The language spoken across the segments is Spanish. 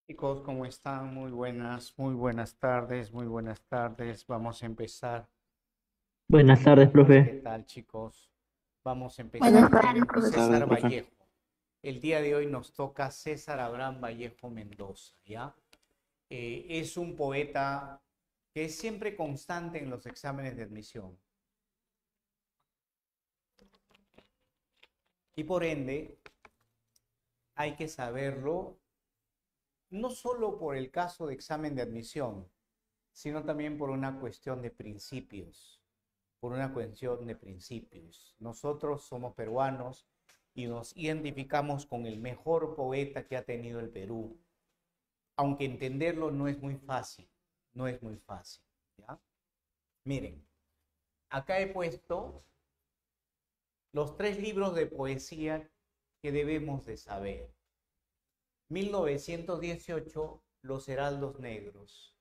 Chicos, ¿cómo están? Muy buenas tardes, muy buenas tardes. Vamos a empezar. Buenas tardes, ¿Qué profe. tal, chicos? Vamos a Buenas empezar tardes, con profesor. César Tardes, profe. Vallejo. El día de hoy nos toca César Abraham Vallejo Mendoza, ¿ya? Es un poeta que es siempre constante en los exámenes de admisión y por ende hay que saberlo no solo por el caso de examen de admisión, sino también por una cuestión de principios, por una cuestión de principios. Nosotros somos peruanos y nos identificamos con el mejor poeta que ha tenido el Perú, aunque entenderlo no es muy fácil, no es muy fácil, ¿ya? Miren, acá he puesto los tres libros de poesía que debemos de saber. 1918, Los Heraldos Negros.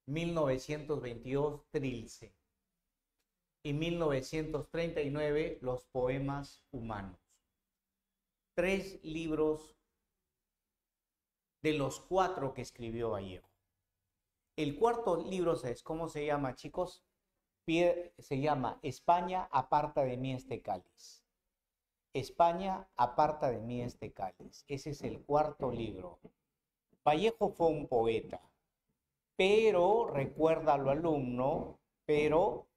1922, Trilce. Y 1939, Los Poemas Humanos. Tres libros de los cuatro que escribió Vallejo. El cuarto libro, ¿sabes cómo se llama, chicos? Se llama España, aparta de mí este cáliz. España, aparta de mí este cáliz. Ese es el cuarto libro. Vallejo fue un poeta, pero, recuerda lo alumno, pero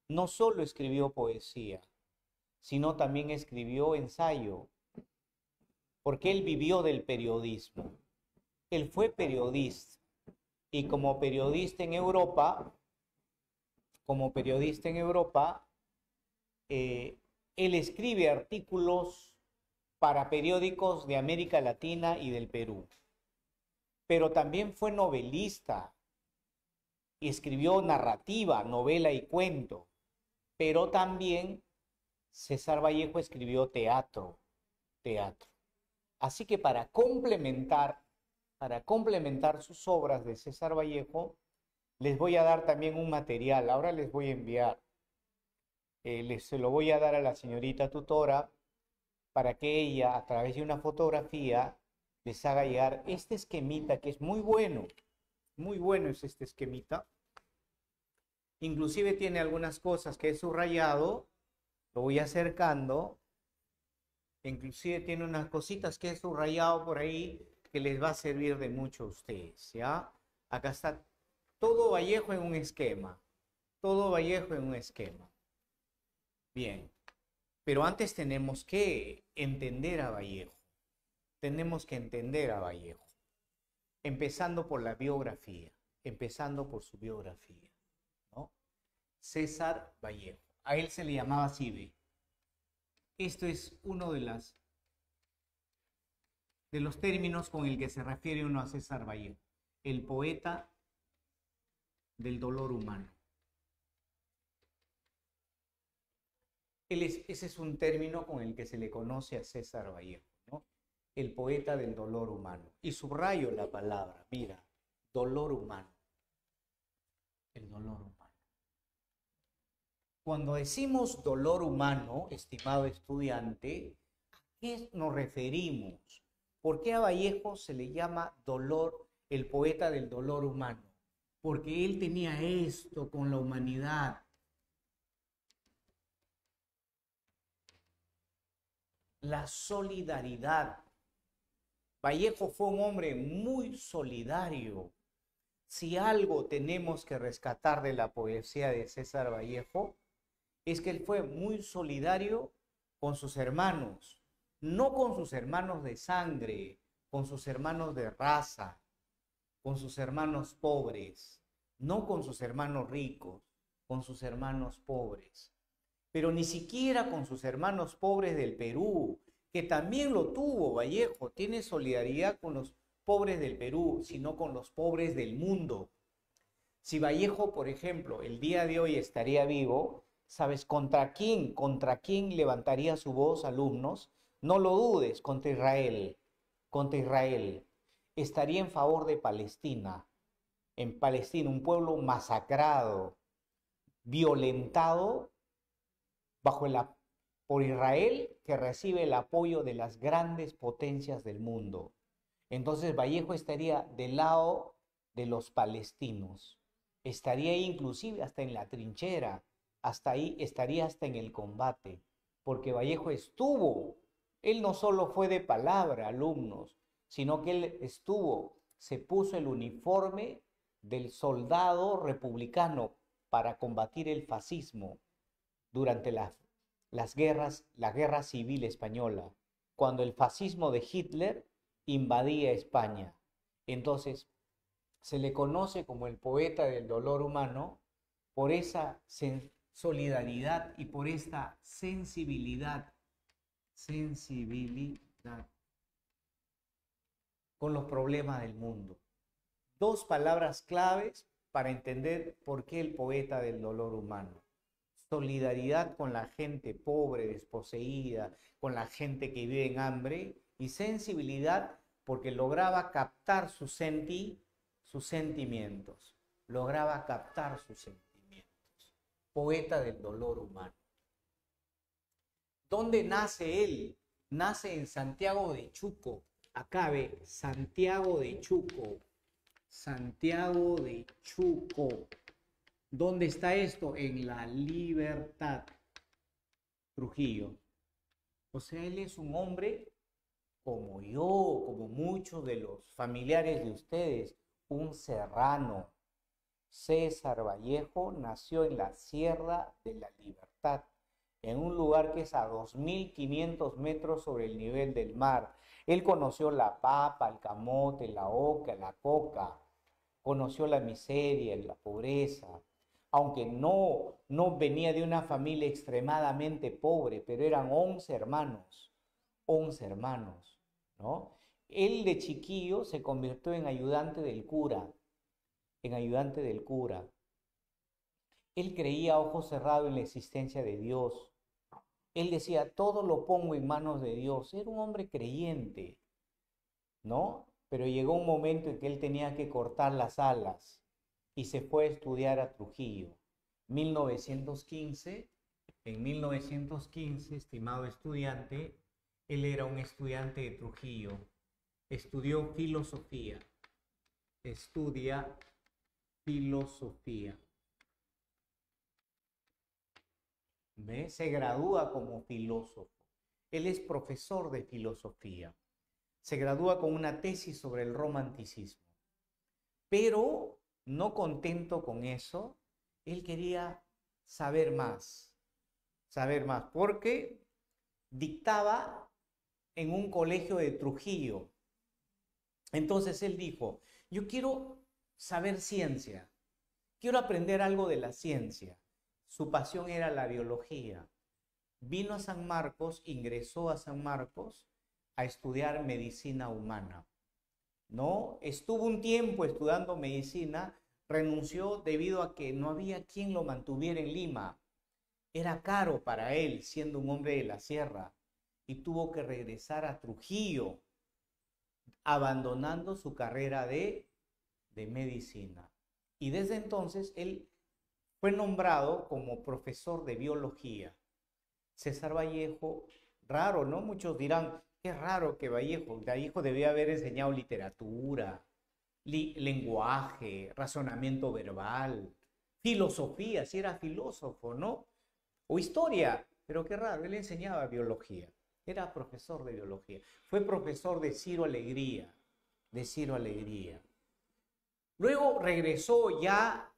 no solo escribió poesía, sino también escribió ensayo, porque él vivió del periodismo. Él fue periodista y como periodista en Europa, eh, él escribe artículos para periódicos de América Latina y del Perú, pero también fue novelista y escribió narrativa, novela y cuento, pero también César Vallejo escribió teatro. Así que para complementar sus obras de César Vallejo, les voy a dar también un material. Ahora les voy a enviar, se lo voy a dar a la señorita tutora para que ella, a través de una fotografía, les haga llegar este esquemita que es muy bueno es este esquemita. Inclusive tiene algunas cosas que he subrayado, lo voy acercando. Inclusive tiene unas cositas que he subrayado por ahí que les va a servir de mucho a ustedes, ¿ya? Acá está todo Vallejo en un esquema. Todo Vallejo en un esquema. Bien, pero antes tenemos que entender a Vallejo. Tenemos que entender a Vallejo. Empezando por la biografía. Empezando por su biografía, ¿no? César Vallejo. A él se le llamaba así, ¿ve? Esto es uno de los términos con el que se refiere uno a César Vallejo, el poeta del dolor humano. Ese es un término con el que se le conoce a César Vallejo, ¿no? El poeta del dolor humano. Y subrayo la palabra, mira, dolor humano, el dolor humano. Cuando decimos dolor humano, estimado estudiante, ¿a qué nos referimos? ¿Por qué a Vallejo se le llama dolor, el poeta del dolor humano? Porque él tenía esto con la humanidad, la solidaridad. Vallejo fue un hombre muy solidario. Si algo tenemos que rescatar de la poesía de César Vallejo, es que él fue muy solidario con sus hermanos, no con sus hermanos de sangre, con sus hermanos de raza, con sus hermanos pobres, no con sus hermanos ricos, con sus hermanos pobres, pero ni siquiera con sus hermanos pobres del Perú, que también lo tuvo Vallejo, tiene solidaridad con los pobres del Perú, sino con los pobres del mundo. Si Vallejo, por ejemplo, el día de hoy estaría vivo, ¿sabes contra quién? ¿Contra quién levantaría su voz, alumnos? No lo dudes, contra Israel. Contra Israel. Estaría en favor de Palestina. En Palestina, un pueblo masacrado, violentado bajo por Israel, que recibe el apoyo de las grandes potencias del mundo. Entonces Vallejo estaría del lado de los palestinos. Estaría ahí inclusive hasta en la trinchera, hasta ahí estaría hasta en el combate, porque Vallejo estuvo, él no solo fue de palabra, alumnos, sino que él estuvo, se puso el uniforme del soldado republicano para combatir el fascismo durante la guerra civil española, cuando el fascismo de Hitler invadía España. Entonces, se le conoce como el poeta del dolor humano por esa solidaridad y por esta sensibilidad con los problemas del mundo. Dos palabras claves para entender por qué el poeta del dolor humano. Solidaridad con la gente pobre, desposeída, con la gente que vive en hambre, y sensibilidad porque lograba captar sus sentimientos. Lograba captar sus sentimientos. Poeta del dolor humano. ¿Dónde nace él? Nace en Santiago de Chuco. Acá ve, Santiago de Chuco. Santiago de Chuco. ¿Dónde está esto? En La Libertad, Trujillo. O sea, él es un hombre como yo, como muchos de los familiares de ustedes, un serrano. César Vallejo nació en la Sierra de la Libertad, en un lugar que es a 2.500 metros sobre el nivel del mar. Él conoció la papa, el camote, la oca, la coca, conoció la miseria, la pobreza, aunque no venía de una familia extremadamente pobre, pero eran 11 hermanos, ¿no? Él de chiquillo se convirtió en ayudante del cura, Él creía a ojos cerrados en la existencia de Dios. Él decía, todo lo pongo en manos de Dios. Era un hombre creyente, ¿no? Pero llegó un momento en que él tenía que cortar las alas y se fue a estudiar a Trujillo. 1915, en 1915, estimado estudiante, él era un estudiante de Trujillo. Estudió filosofía. Estudia filosofía. ¿Ve? Se gradúa como filósofo. Él es profesor de filosofía. Se gradúa con una tesis sobre el romanticismo. Pero no contento con eso, él quería saber más, porque dictaba en un colegio de Trujillo. Entonces él dijo, yo quiero saber ciencia, quiero aprender algo de la ciencia. Su pasión era la biología. Vino a San Marcos, ingresó a San Marcos a estudiar medicina humana. ¿No? Estuvo un tiempo estudiando medicina, renunció debido a que no había quien lo mantuviera en Lima. Era caro para él, siendo un hombre de la sierra, y tuvo que regresar a Trujillo, abandonando su carrera de medicina. Y desde entonces él fue nombrado como profesor de biología. César Vallejo, raro, ¿no? Muchos dirán, qué raro que Vallejo debía haber enseñado literatura, lenguaje, razonamiento verbal, filosofía, si era filósofo, ¿no? O historia, pero qué raro, él enseñaba biología, era profesor de biología, fue profesor de Ciro Alegría, Luego regresó ya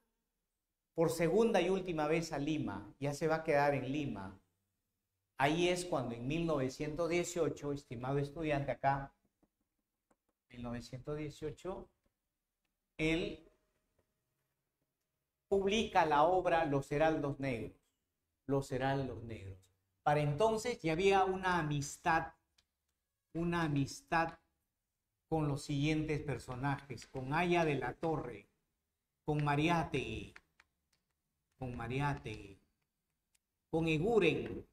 por segunda y última vez a Lima, ya se va a quedar en Lima. Ahí es cuando en 1918, estimado estudiante acá, 1918, él publica la obra Los Heraldos Negros. Los Heraldos Negros. Para entonces ya había una amistad con los siguientes personajes, con Aya de la Torre, con Mariátegui, con Eguren,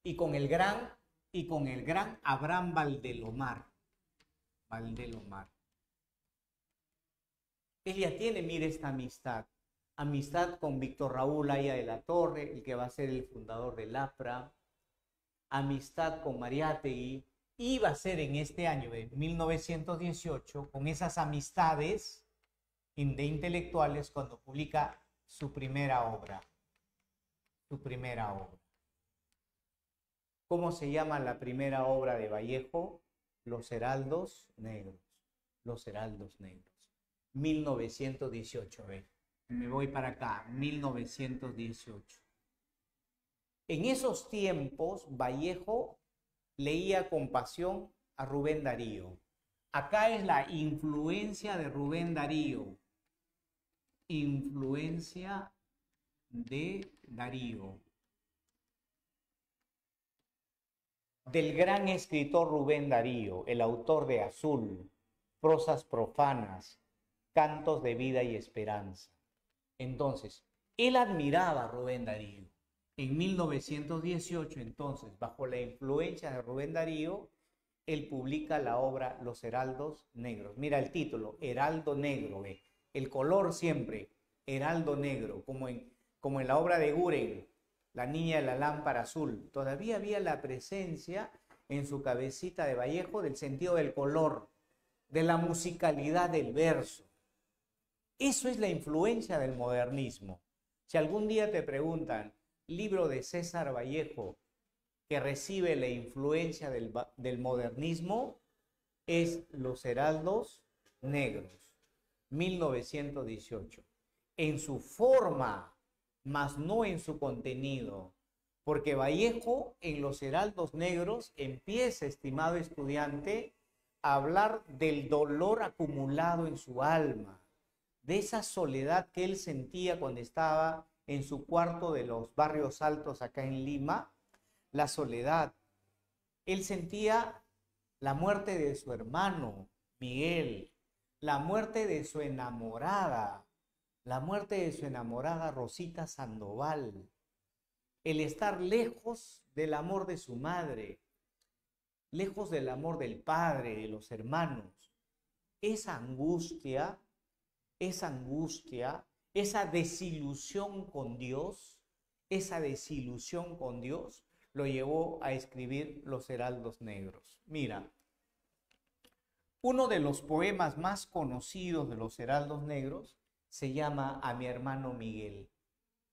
y con el gran Abraham Valdelomar. Ella tiene, mire, esta amistad con Víctor Raúl Aya de la Torre, el que va a ser el fundador del APRA, amistad con Mariátegui, iba a ser en este año de 1918, con esas amistades de intelectuales, cuando publica su primera obra. Su primera obra. ¿Cómo se llama la primera obra de Vallejo? Los Heraldos Negros. Los Heraldos Negros. 1918, me voy para acá, 1918. En esos tiempos, Vallejo leía con pasión a Rubén Darío. Acá es la influencia de Rubén Darío. Influencia de Darío. Del gran escritor Rubén Darío, el autor de Azul, Prosas profanas, Cantos de vida y esperanza. Entonces, él admiraba a Rubén Darío. En 1918, entonces, bajo la influencia de Rubén Darío, él publica la obra Los Heraldos Negros. Mira el título, Heraldo Negro, el color siempre, Heraldo Negro, como en la obra de Guren, La niña de la lámpara azul. Todavía había la presencia en su cabecita de Vallejo del sentido del color, de la musicalidad del verso. Eso es la influencia del modernismo. Si algún día te preguntan, libro de César Vallejo que recibe la influencia del modernismo, es Los Heraldos Negros, 1918. En su forma, mas no en su contenido, porque Vallejo en Los Heraldos Negros empieza, estimado estudiante, a hablar del dolor acumulado en su alma, de esa soledad que él sentía cuando estaba en su cuarto de los barrios altos acá en Lima, la soledad. Él sentía la muerte de su hermano Miguel, la muerte de su enamorada, Rosita Sandoval, el estar lejos del amor de su madre, lejos del amor del padre, de los hermanos. Esa angustia, esa desilusión con Dios, lo llevó a escribir Los Heraldos Negros. Mira, uno de los poemas más conocidos de Los Heraldos Negros se llama A mi hermano Miguel.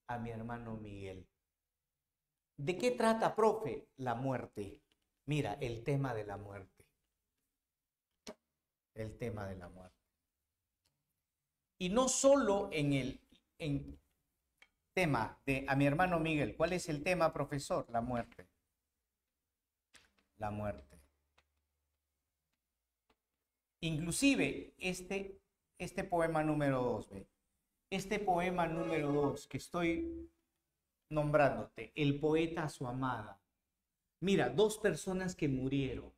A mi hermano Miguel. ¿De qué trata, profe? La muerte. Mira, el tema de la muerte. El tema de la muerte. Y no solo en tema de A mi hermano Miguel. ¿Cuál es el tema, profesor? La muerte. La muerte. Inclusive este poema número 2, ¿ve? Este poema número 2 que estoy nombrándote, el poeta a su amada. Mira, dos personas que murieron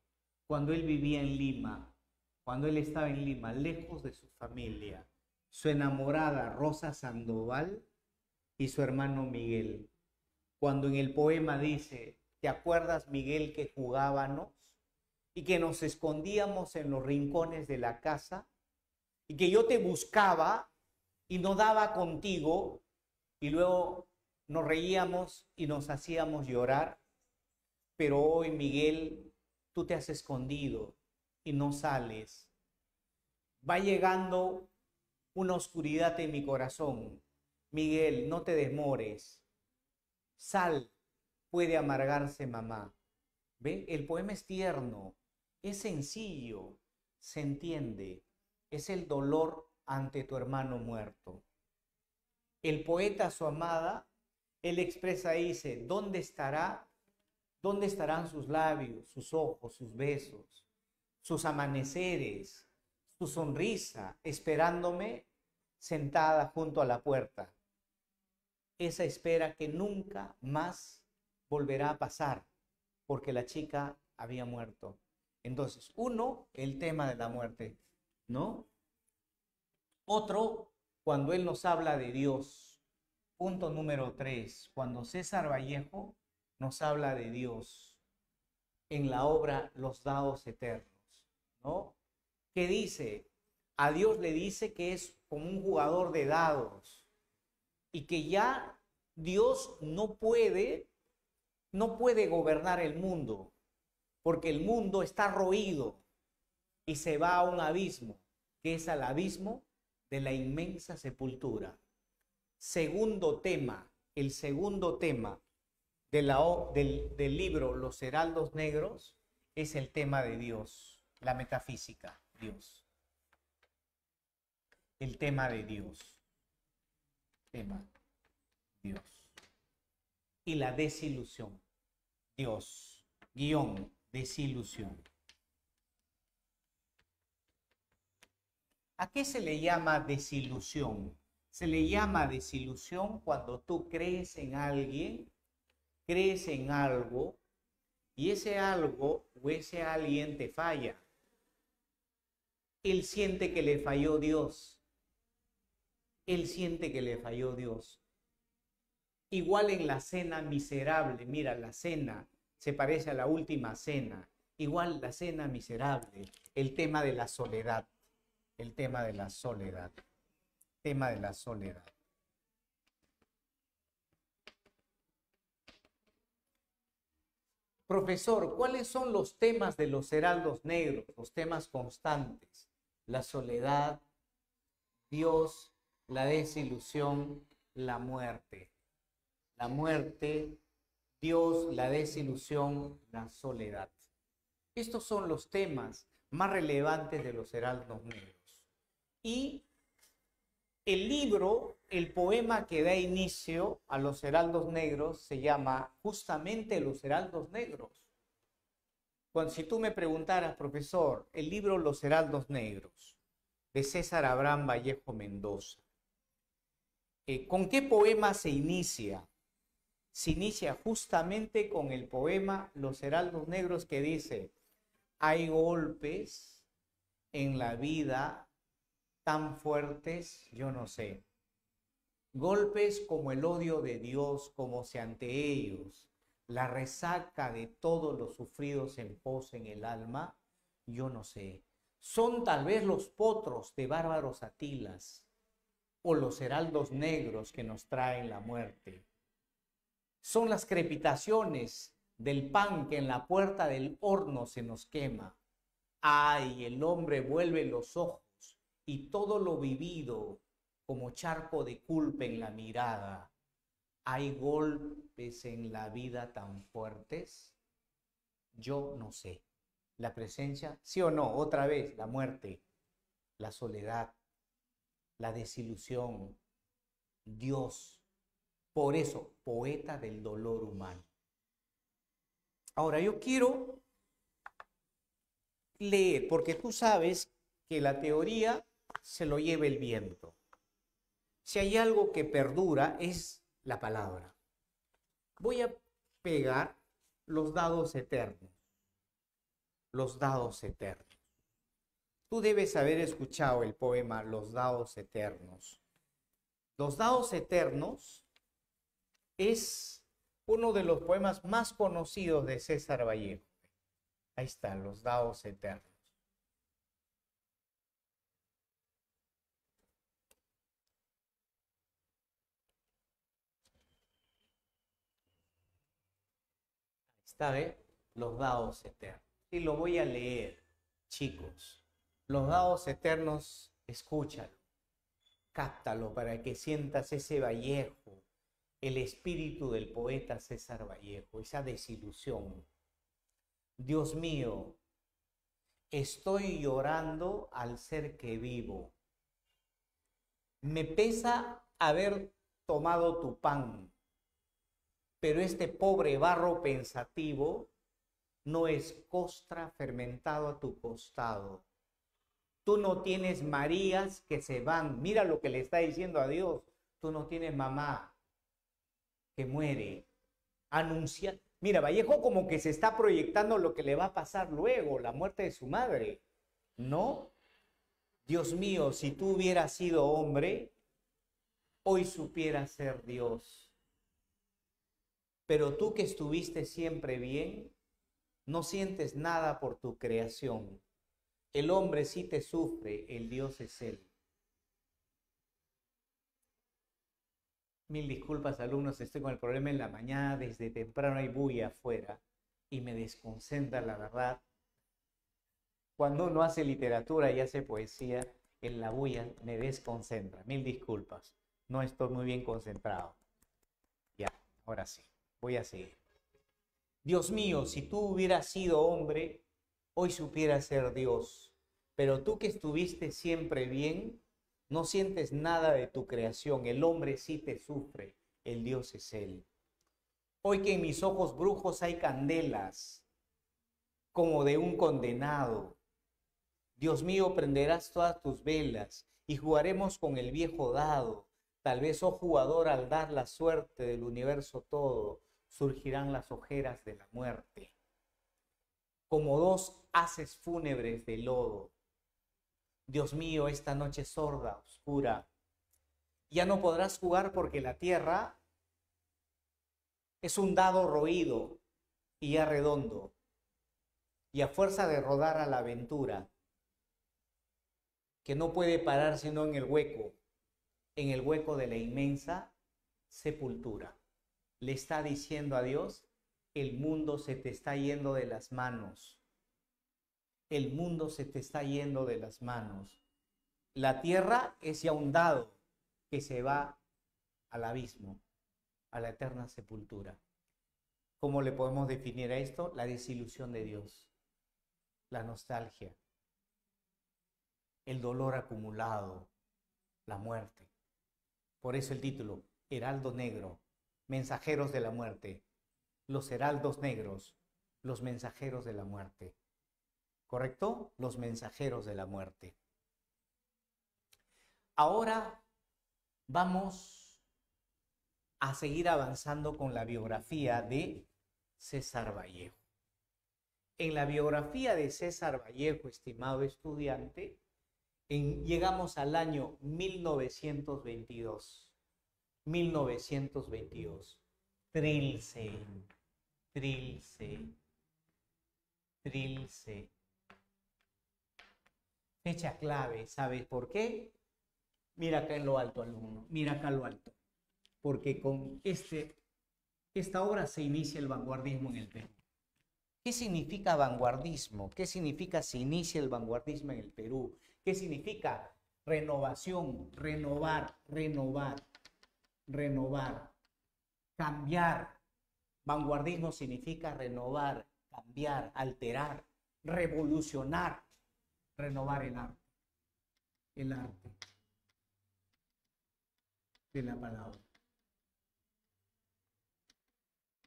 cuando él vivía en Lima, cuando él estaba en Lima, lejos de su familia. Su enamorada Rosa Sandoval y su hermano Miguel. Cuando en el poema dice, ¿te acuerdas, Miguel, que jugábamos y que nos escondíamos en los rincones de la casa y que yo te buscaba y no daba contigo y luego nos reíamos y nos hacíamos llorar? Pero hoy, Miguel, tú te has escondido y no sales. Va llegando una oscuridad en mi corazón. Miguel, no te demores. Sal, puede amargarse mamá. ¿Ve? El poema es tierno, es sencillo, se entiende. Es el dolor ante tu hermano muerto. El poeta a su amada, él expresa y dice, ¿dónde estarán sus labios, sus ojos, sus besos, sus amaneceres, su sonrisa, esperándome sentada junto a la puerta? Esa espera que nunca más volverá a pasar, porque la chica había muerto. Entonces, uno, el tema de la muerte, ¿no? Otro, cuando él nos habla de Dios. Punto número 3, cuando César Vallejo nos habla de Dios en la obra Los Dados Eternos, ¿no? ¿Qué dice? A Dios le dice que es como un jugador de dados y que ya Dios no puede no puede gobernar el mundo, porque el mundo está roído y se va a un abismo, que es al abismo de la inmensa sepultura. Segundo tema, el segundo tema del libro Los Heraldos Negros es el tema de Dios, la metafísica, Dios. El tema de Dios. Tema, Dios. Y la desilusión. Dios, guión, desilusión. ¿A qué se le llama desilusión? Se le llama desilusión cuando tú crees en alguien, crees en algo, y ese algo o ese alguien te falla. Él siente que le falló Dios. Él siente que le falló Dios. Igual en la cena miserable, mira, la cena se parece a la última cena. Igual la cena miserable, el tema de la soledad. El tema de la soledad. Tema de la soledad. Profesor, ¿cuáles son los temas de los heraldos negros? Los temas constantes. La soledad, Dios, la desilusión, la muerte. La muerte, Dios, la desilusión, la soledad. Estos son los temas más relevantes de los heraldos negros. Y el libro, el poema que da inicio a los heraldos negros se llama justamente Los Heraldos Negros. Si tú me preguntaras, profesor, el libro Los Heraldos Negros de César Abraham Vallejo Mendoza, ¿con qué poema se inicia? Se inicia justamente con el poema Los Heraldos Negros, que dice: hay golpes en la vida tan fuertes, yo no sé. Golpes como el odio de Dios, como si ante ellos la resaca de todos los sufridos se posa en el alma, yo no sé. Son tal vez los potros de bárbaros Atilas o los heraldos negros que nos traen la muerte. Son las crepitaciones del pan que en la puerta del horno se nos quema. Ay, el hombre vuelve los ojos y todo lo vivido como charco de culpa en la mirada. ¿Hay golpes en la vida tan fuertes? Yo no sé. La presencia, sí o no, otra vez, la muerte, la soledad, la desilusión, Dios. Por eso, poeta del dolor humano. Ahora, yo quiero leer, porque tú sabes que la teoría se lo lleva el viento. Si hay algo que perdura es la palabra. Voy a pegar los dados eternos. Los dados eternos. Tú debes haber escuchado el poema Los dados eternos. Los dados eternos es uno de los poemas más conocidos de César Vallejo. Ahí están, los dados eternos. Está bien, los dados eternos. Y lo voy a leer, chicos. Los dados eternos, escúchalo, cáptalo para que sientas ese Vallejo, el espíritu del poeta César Vallejo, esa desilusión. Dios mío, estoy llorando al ser que vivo. Me pesa haber tomado tu pan, pero este pobre barro pensativo no es costra fermentado a tu costado. Tú no tienes Marías que se van. Mira lo que le está diciendo a Dios. Tú no tienes mamá que muere. Anuncia. Mira, Vallejo como que se está proyectando lo que le va a pasar luego, la muerte de su madre. ¿No? Dios mío, si tú hubieras sido hombre, hoy supieras ser Dios. Pero tú que estuviste siempre bien, no sientes nada por tu creación. El hombre sí te sufre, el Dios es él. Mil disculpas, alumnos, estoy con el problema en la mañana, desde temprano hay bulla afuera y me desconcentra, la verdad. Cuando uno hace literatura y hace poesía, en la bulla me desconcentra. Mil disculpas, no estoy muy bien concentrado. Ya, ahora sí, voy a seguir. Dios mío, si tú hubieras sido hombre, hoy supieras ser Dios. Pero tú que estuviste siempre bien, no sientes nada de tu creación. El hombre sí te sufre, el Dios es Él. Hoy que en mis ojos brujos hay candelas, como de un condenado. Dios mío, prenderás todas tus velas y jugaremos con el viejo dado. Tal vez, oh jugador, al dar la suerte del universo todo, surgirán las ojeras de la muerte. Como dos haces fúnebres de lodo. Dios mío, esta noche sorda, oscura. Ya no podrás jugar porque la tierra es un dado roído y ya redondo. Y a fuerza de rodar a la aventura, que no puede parar sino en el hueco de la inmensa sepultura. Le está diciendo a Dios, el mundo se te está yendo de las manos. El mundo se te está yendo de las manos. La tierra es ya un dado que se va al abismo, a la eterna sepultura. ¿Cómo le podemos definir a esto? La desilusión de Dios, la nostalgia, el dolor acumulado, la muerte. Por eso el título, Heraldo Negro, mensajeros de la muerte. Los heraldos negros, los mensajeros de la muerte. ¿Correcto? Los mensajeros de la muerte. Ahora vamos a seguir avanzando con la biografía de César Vallejo. En la biografía de César Vallejo, estimado estudiante, llegamos al año 1922. 1922. Trilce, Trilce, Trilce. Fecha clave, ¿sabes por qué? Mira acá en lo alto, alumno, mira acá en lo alto. Porque con esta obra se inicia el vanguardismo en el Perú. ¿Qué significa vanguardismo? ¿Qué significa se inicia el vanguardismo en el Perú? ¿Qué significa renovación, renovar, renovar, renovar, cambiar? Vanguardismo significa renovar, cambiar, alterar, revolucionar, renovar el arte de la palabra.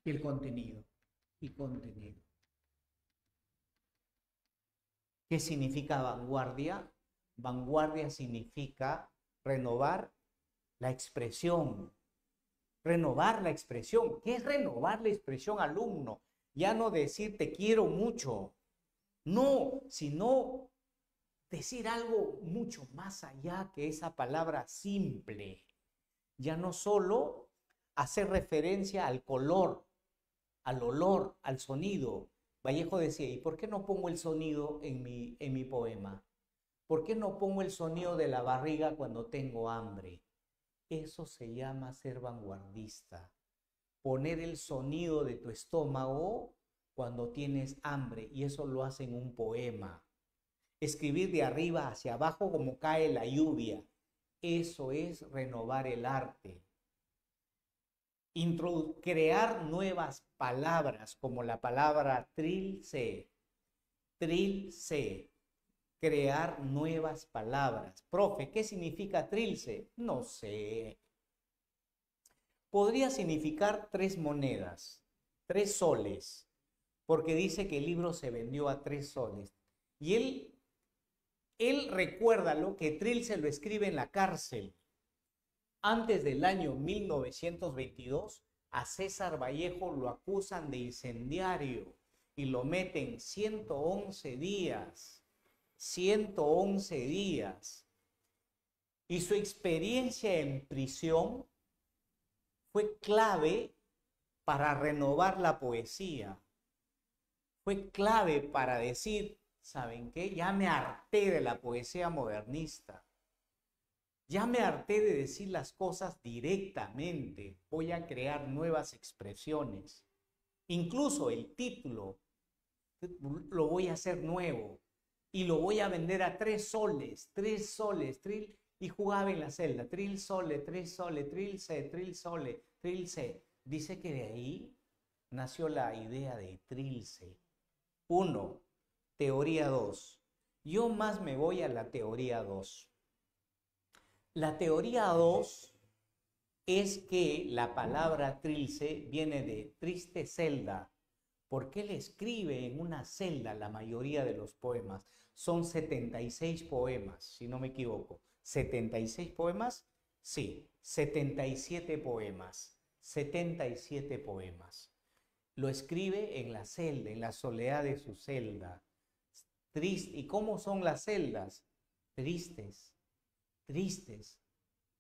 Y el contenido, y contenido. ¿Qué significa vanguardia? Vanguardia significa renovar la expresión. Renovar la expresión. ¿Qué es renovar la expresión, alumno? Ya no decir te quiero mucho. No, sino decir algo mucho más allá que esa palabra simple. Ya no solo hacer referencia al color, al olor, al sonido. Vallejo decía, ¿y por qué no pongo el sonido en mi poema? ¿Por qué no pongo el sonido de la barriga cuando tengo hambre? Eso se llama ser vanguardista. Poner el sonido de tu estómago cuando tienes hambre, y eso lo hace en un poema. Escribir de arriba hacia abajo como cae la lluvia. Eso es renovar el arte. Crear nuevas palabras como la palabra trilce. Trilce. Crear nuevas palabras. Profe, ¿qué significa trilce? No sé. Podría significar 3 monedas, 3 soles, porque dice que el libro se vendió a 3 soles. Y él recuerda lo que trilce lo escribe en la cárcel. Antes del año 1922, a César Vallejo lo acusan de incendiario y lo meten 111 días. 111 días. Y su experiencia en prisión fue clave para renovar la poesía. Fue clave para decir, ¿saben qué? Ya me harté de la poesía modernista. Ya me harté de decir las cosas directamente. Voy a crear nuevas expresiones. Incluso el título lo voy a hacer nuevo y lo voy a vender a 3 soles, 3 soles, y jugaba en la celda, tril sole, tril sole, tril se. Dice que de ahí nació la idea de trilce. 1. Teoría 2. Yo más me voy a la teoría 2. La teoría 2 es que la palabra trilce viene de triste celda, porque él escribe en una celda la mayoría de los poemas. Son 76 poemas, si no me equivoco. ¿76 poemas? Sí, 77 poemas. 77 poemas. Lo escribe en la celda, en la soledad de su celda. Triste. ¿Y cómo son las celdas? Tristes, tristes.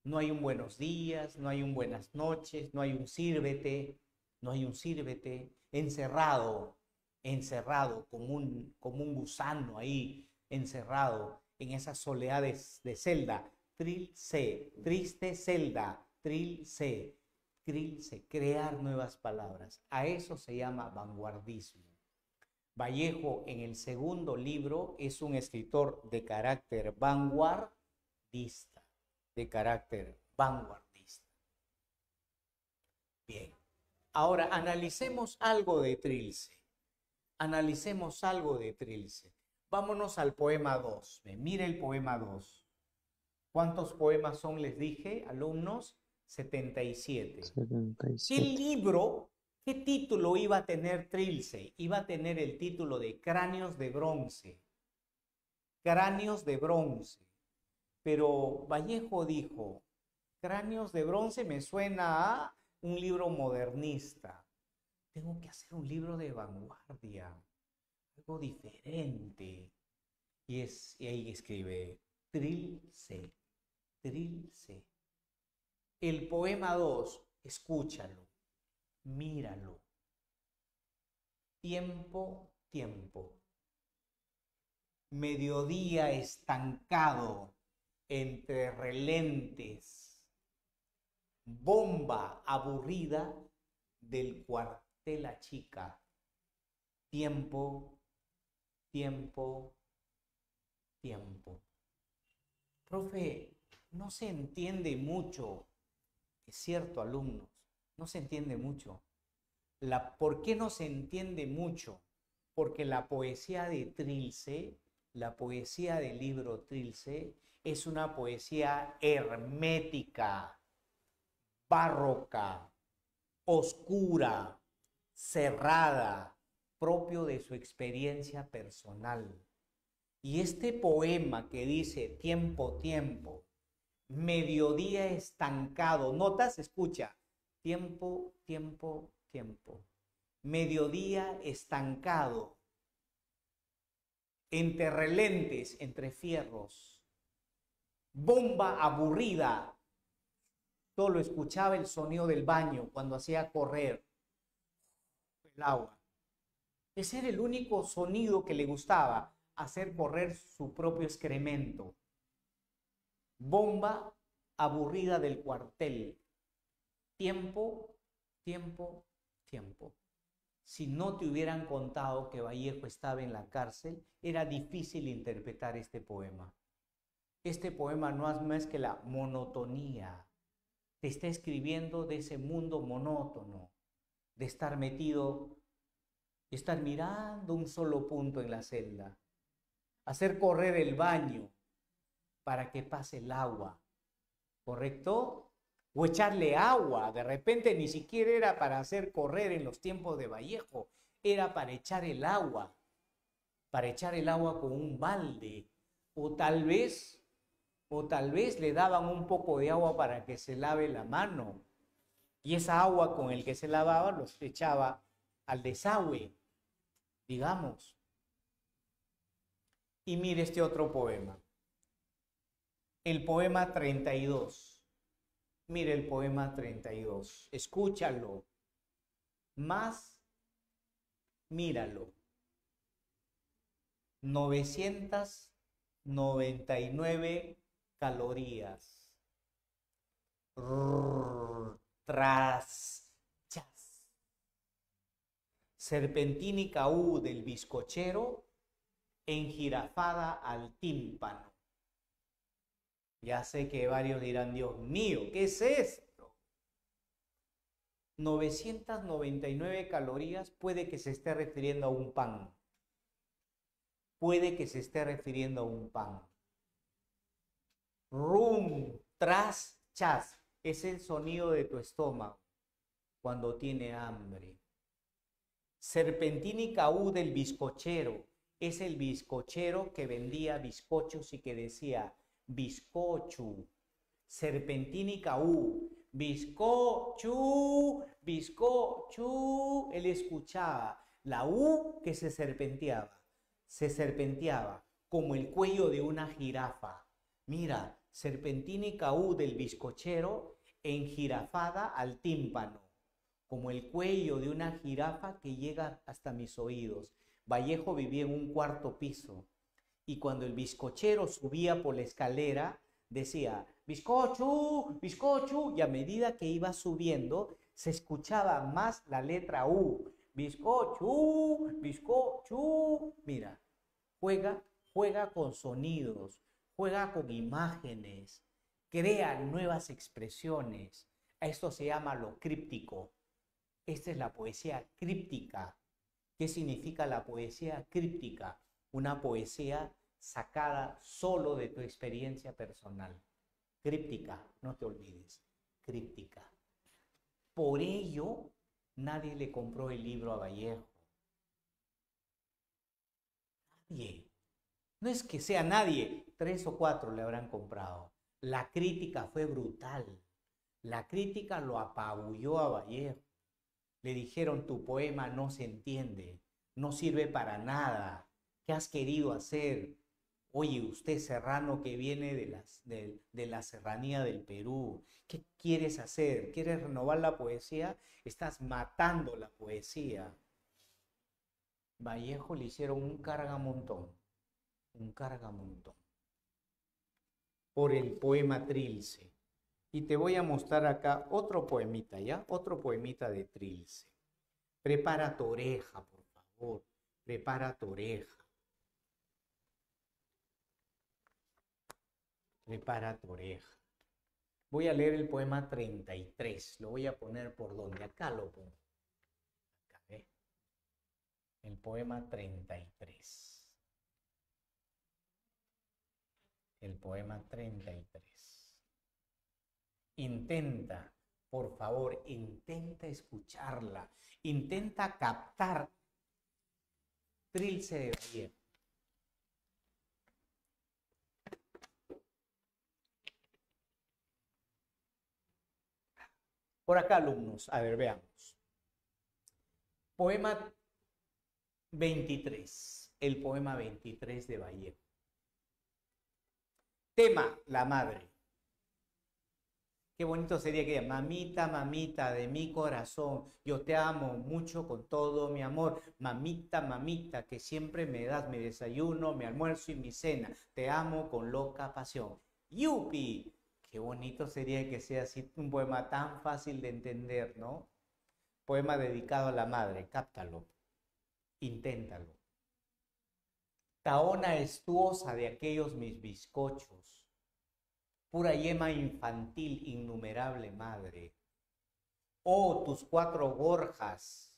No hay un buenos días, no hay un buenas noches, no hay un sírvete, no hay un sírvete. Encerrado, encerrado como un gusano ahí, encerrado en esas soledades de celda. Trilce, triste celda, trilce, trilce, crear nuevas palabras. A eso se llama vanguardismo. Vallejo en el segundo libro es un escritor de carácter vanguardista, de carácter vanguardista. Bien, ahora analicemos algo de Trilce. Analicemos algo de Trilce. Vámonos al poema 2. Mire el poema 2. ¿Cuántos poemas son, les dije, alumnos? 77. ¿Qué 77. libro, qué título iba a tener Trilce? Iba a tener el título de Cráneos de Bronce. Cráneos de Bronce. Pero Vallejo dijo, Cráneos de Bronce me suena a un libro modernista. Tengo que hacer un libro de vanguardia, algo diferente. Y ahí escribe Trilce, Trilce. El poema 2, escúchalo, míralo. Tiempo, tiempo. Mediodía estancado entre relentes. Bomba aburrida del cuartel a chica. Tiempo, tiempo, tiempo. Profe, no se entiende mucho. Es cierto, alumnos, no se entiende mucho. ¿Por qué no se entiende mucho? Porque la poesía de Trilce, la poesía del libro Trilce, es una poesía hermética, barroca, oscura, cerrada, propio de su experiencia personal. Y este poema que dice tiempo, tiempo, mediodía estancado, notas, escucha, tiempo, tiempo, tiempo, mediodía estancado, entre relentes, entre fierros, bomba aburrida, solo escuchaba el sonido del baño cuando hacía correr el agua. Ese era el único sonido que le gustaba, hacer correr su propio excremento. Bomba aburrida del cuartel. Tiempo, tiempo, tiempo. Si no te hubieran contado que Vallejo estaba en la cárcel, era difícil interpretar este poema. Este poema no es más que la monotonía. Te está escribiendo de ese mundo monótono, de estar metido, de estar mirando un solo punto en la celda, hacer correr el baño para que pase el agua, ¿correcto? O echarle agua, de repente ni siquiera era para hacer correr en los tiempos de Vallejo, era para echar el agua con un balde, o tal vez le daban un poco de agua para que se lave la mano, y esa agua con el que se lavaba los echaba al desagüe, digamos. Y mire este otro poema, el poema 32. Mire el poema 32, escúchalo, más míralo. 999 calorías. Tras, chas. Serpentínica U del bizcochero, enjirafada al tímpano. Ya sé que varios dirán, Dios mío, ¿qué es esto? 999 calorías, puede que se esté refiriendo a un pan. Puede que se esté refiriendo a un pan. Rum, tras, chas. Es el sonido de tu estómago cuando tiene hambre. Serpentínica U del bizcochero. Es el bizcochero que vendía bizcochos y que decía bizcochu. Serpentínica U. Bizcochu, bizcochu. Él escuchaba la U que se serpenteaba. Se serpenteaba como el cuello de una jirafa. Mira, serpentínica U del bizcochero enjirafada al tímpano, como el cuello de una jirafa que llega hasta mis oídos. Vallejo vivía en un cuarto piso y cuando el bizcochero subía por la escalera decía bizcochu, bizcochu, y a medida que iba subiendo se escuchaba más la letra U. Bizcochu, bizcochu. Mira, juega con sonidos, juega con imágenes, crea nuevas expresiones. A esto se llama lo críptico. Esta es la poesía críptica. ¿Qué significa la poesía críptica? Una poesía sacada solo de tu experiencia personal. Críptica, no te olvides, críptica. Por ello, nadie le compró el libro a Vallejo. Nadie. No es que sea nadie, 3 o 4 le habrán comprado. La crítica fue brutal. La crítica lo apabulló a Vallejo. Le dijeron, tu poema no se entiende, no sirve para nada. ¿Qué has querido hacer? Oye, usted serrano que viene de la serranía del Perú, ¿qué quieres hacer? ¿Quieres renovar la poesía? Estás matando la poesía. Vallejo le hicieron un cargamontón por el poema Trilce. Y te voy a mostrar acá otro poemita, ¿ya? Otro poemita de Trilce. Prepara tu oreja, por favor. Prepara tu oreja. Prepara tu oreja. Voy a leer el poema 33. Lo voy a poner por donde. Acá lo pongo. Acá, ¿eh? El poema 33. El poema 33. Intenta, por favor, intenta escucharla. Intenta captar Trilce de Vallejo. Por acá, alumnos, a ver, veamos. Poema 23, el poema 23 de Vallejo. Tema, la madre. Qué bonito sería que mamita, mamita de mi corazón, yo te amo mucho con todo mi amor. Mamita, mamita, que siempre me das mi desayuno, mi almuerzo y mi cena. Te amo con loca pasión. ¡Yupi! Qué bonito sería que sea así un poema tan fácil de entender, ¿no? Poema dedicado a la madre, cáptalo, inténtalo. Taona estuosa de aquellos mis bizcochos, pura yema infantil, innumerable madre. Oh, tus 4 gorjas,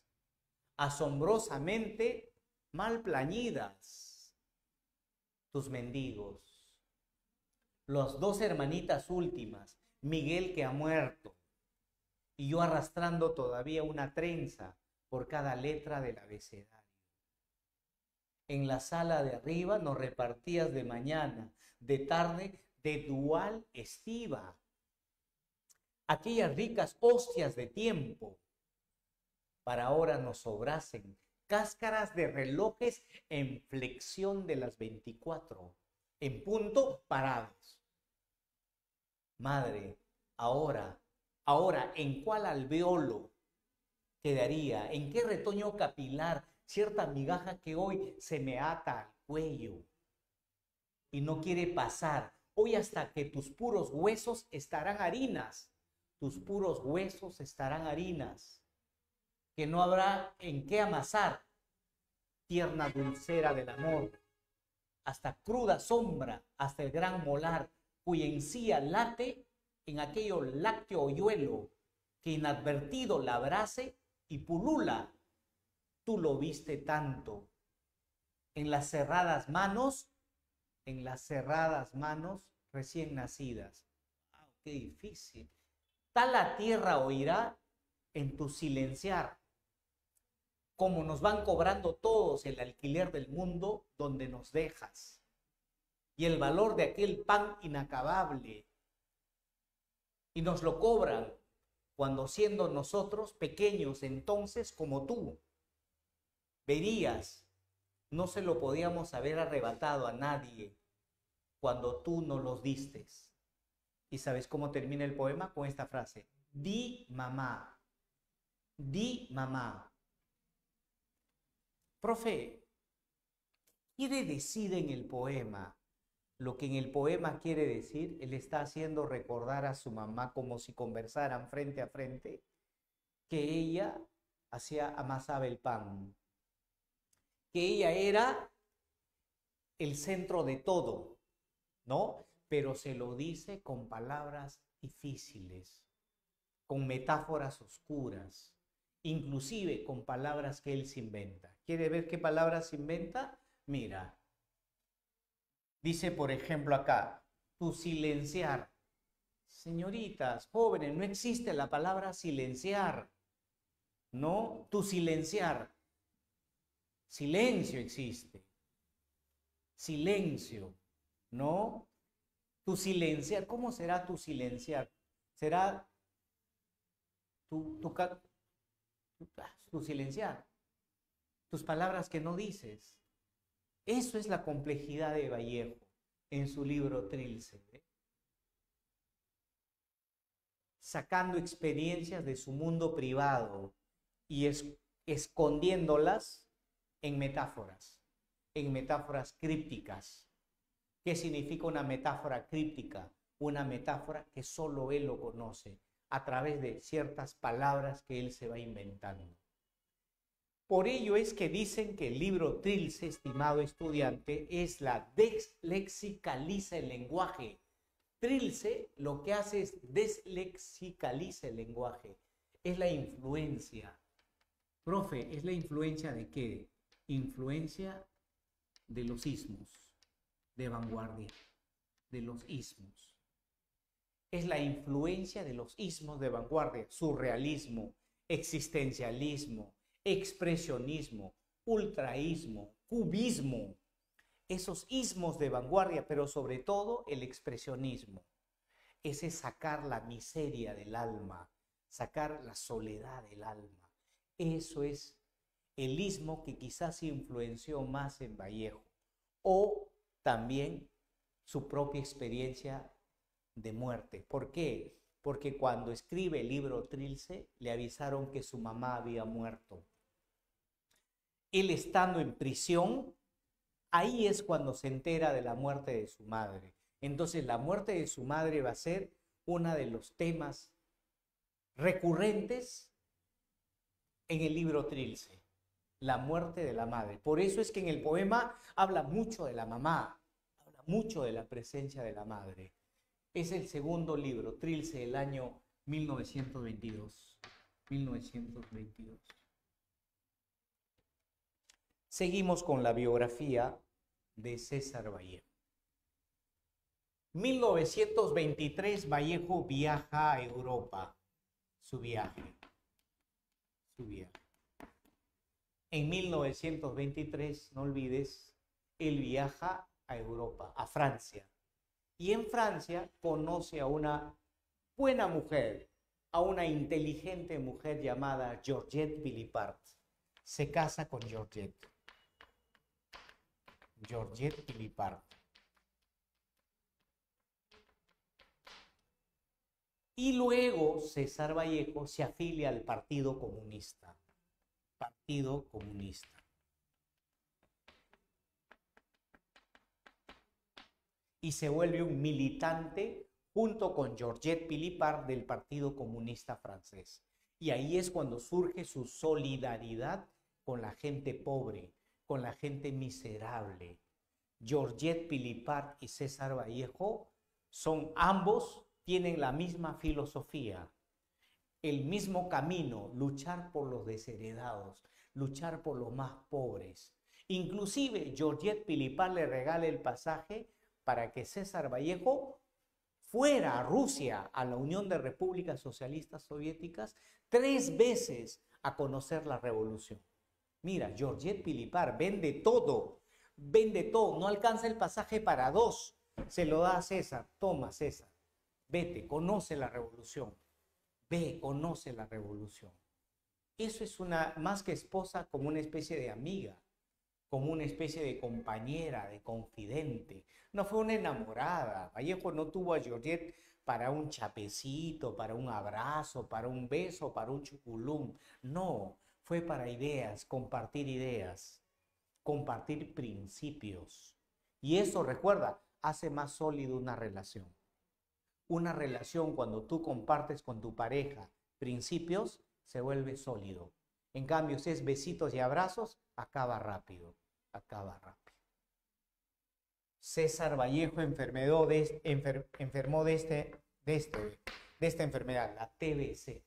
asombrosamente mal plañidas, tus mendigos. Las 2 hermanitas últimas, Miguel que ha muerto, y yo arrastrando todavía una trenza por cada letra del abecedario. En la sala de arriba nos repartías de mañana, de tarde, de dual estiva. Aquellas ricas hostias de tiempo, para ahora nos sobrasen cáscaras de relojes en flexión de las 24, en punto parados. Madre, ahora, ¿en cuál alveolo quedaría? ¿En qué retoño capilar cierta migaja que hoy se me ata al cuello y no quiere pasar? Hoy hasta que tus puros huesos estarán harinas, tus puros huesos estarán harinas, que no habrá en qué amasar, tierna dulcera del amor, hasta cruda sombra, hasta el gran molar, cuya encía late en aquello lácteo hoyuelo, que inadvertido la abrace y pulula. Tú lo viste tanto, en las cerradas manos recién nacidas. ¡Wow, qué difícil! Tal la tierra oirá en tu silenciar, como nos van cobrando todos el alquiler del mundo donde nos dejas, y el valor de aquel pan inacabable, y nos lo cobran cuando siendo nosotros pequeños entonces como tú, verías, no se lo podíamos haber arrebatado a nadie cuando tú nos los distes. ¿Y sabes cómo termina el poema? Con esta frase: di mamá, di mamá. Profe, quiere decir en el poema lo que en el poema quiere decir. Él está haciendo recordar a su mamá como si conversaran frente a frente, que ella amasaba el pan, que ella era el centro de todo, ¿no? Pero se lo dice con palabras difíciles, con metáforas oscuras, inclusive con palabras que él se inventa. ¿Quiere ver qué palabras se inventa? Mira, dice por ejemplo acá, tu silenciar. Señoritas, jóvenes, no existe la palabra silenciar, ¿no? Tu silenciar. Silencio existe. Silencio, ¿no? Tu silenciar, ¿cómo será tu silenciar? Será tu silenciar, tus palabras que no dices. Eso es la complejidad de Vallejo en su libro Trilce, ¿eh? Sacando experiencias de su mundo privado y escondiéndolas en metáforas crípticas. ¿Qué significa una metáfora críptica? Una metáfora que solo él lo conoce a través de ciertas palabras que él se va inventando. Por ello es que dicen que el libro Trilce, estimado estudiante, es la deslexicaliza el lenguaje. Trilce lo que hace es deslexicaliza el lenguaje. Es la influencia. Profe, ¿es la influencia de qué? Influencia de los ismos de vanguardia, de los ismos. Es la influencia de los ismos de vanguardia, surrealismo, existencialismo, expresionismo, ultraísmo, cubismo, esos ismos de vanguardia, pero sobre todo el expresionismo. Ese sacar la miseria del alma, sacar la soledad del alma. Eso es el ismo que quizás influenció más en Vallejo. O también su propia experiencia de muerte. ¿Por qué? Porque cuando escribe el libro Trilce, le avisaron que su mamá había muerto. Él estando en prisión, ahí es cuando se entera de la muerte de su madre. Entonces, la muerte de su madre va a ser uno de los temas recurrentes en el libro Trilce. La muerte de la madre. Por eso es que en el poema habla mucho de la mamá, habla mucho de la presencia de la madre. Es el segundo libro, Trilce, del año 1922. 1922. Seguimos con la biografía de César Vallejo. 1923, Vallejo viaja a Europa. Su viaje. En 1923, no olvides, él viaja a Europa, a Francia. Y en Francia conoce a una buena mujer, a una inteligente mujer llamada Georgette Vilipart. Se casa con Georgette Vilipart. Y luego César Vallejo se afilia al Partido Comunista. Partido Comunista. Y se vuelve un militante junto con Georgette Philippard del Partido Comunista Francés. Y ahí es cuando surge su solidaridad con la gente pobre, con la gente miserable. Georgette Philippard y César Vallejo tienen la misma filosofía, el mismo camino, luchar por los desheredados, luchar por los más pobres. Inclusive Georgette Philippard le regala el pasaje para que César Vallejo fuera a Rusia, a la Unión de Repúblicas Socialistas Soviéticas, 3 veces a conocer la revolución. Mira, Georgette Philippard vende todo, no alcanza el pasaje para 2, se lo da a César. Toma, César, vete, conoce la revolución, ve, conoce la revolución. Eso es más que esposa, como una especie de amiga, como una especie de compañera, de confidente. No fue una enamorada. Vallejo no tuvo a Georgette para un chapecito, para un abrazo, para un beso, para un chuculum. No, fue para ideas, compartir principios. Y eso, recuerda, hace más sólido una relación. Una relación, cuando tú compartes con tu pareja principios, se vuelve sólido. En cambio, si es besitos y abrazos, acaba rápido. César Vallejo enfermó de esta enfermedad, la TBC,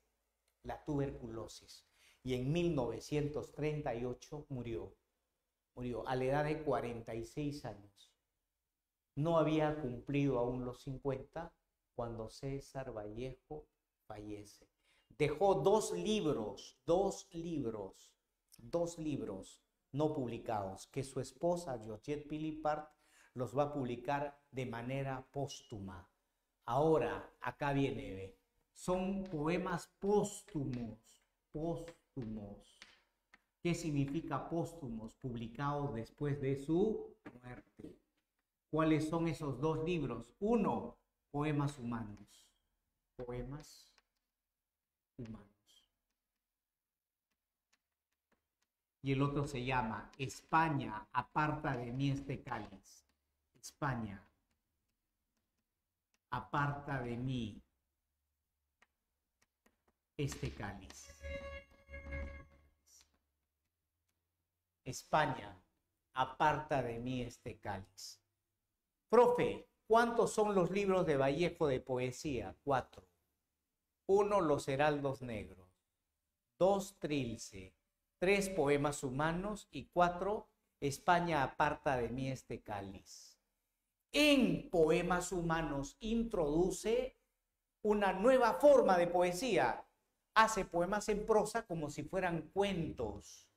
la tuberculosis. Y en 1938 murió a la edad de 46 años. No había cumplido aún los 50 cuando César Vallejo fallece. Dejó 2 libros no publicados, que su esposa Georgette Philippard los va a publicar de manera póstuma. Ahora, acá viene, son poemas póstumos. ¿Qué significa póstumos? Publicados después de su muerte. ¿Cuáles son esos 2 libros? 1, Poemas Humanos. Y el otro se llama España, aparta de mí este cáliz. España, aparta de mí este cáliz. España, aparta de mí este cáliz. Profe, ¿cuántos son los libros de Vallejo de poesía? 4. 1, Los Heraldos Negros. 2, Trilce. 3, Poemas Humanos. Y 4, España, aparta de mí este cáliz. En Poemas Humanos introduce una nueva forma de poesía. Hace poemas en prosa como si fueran cuentos.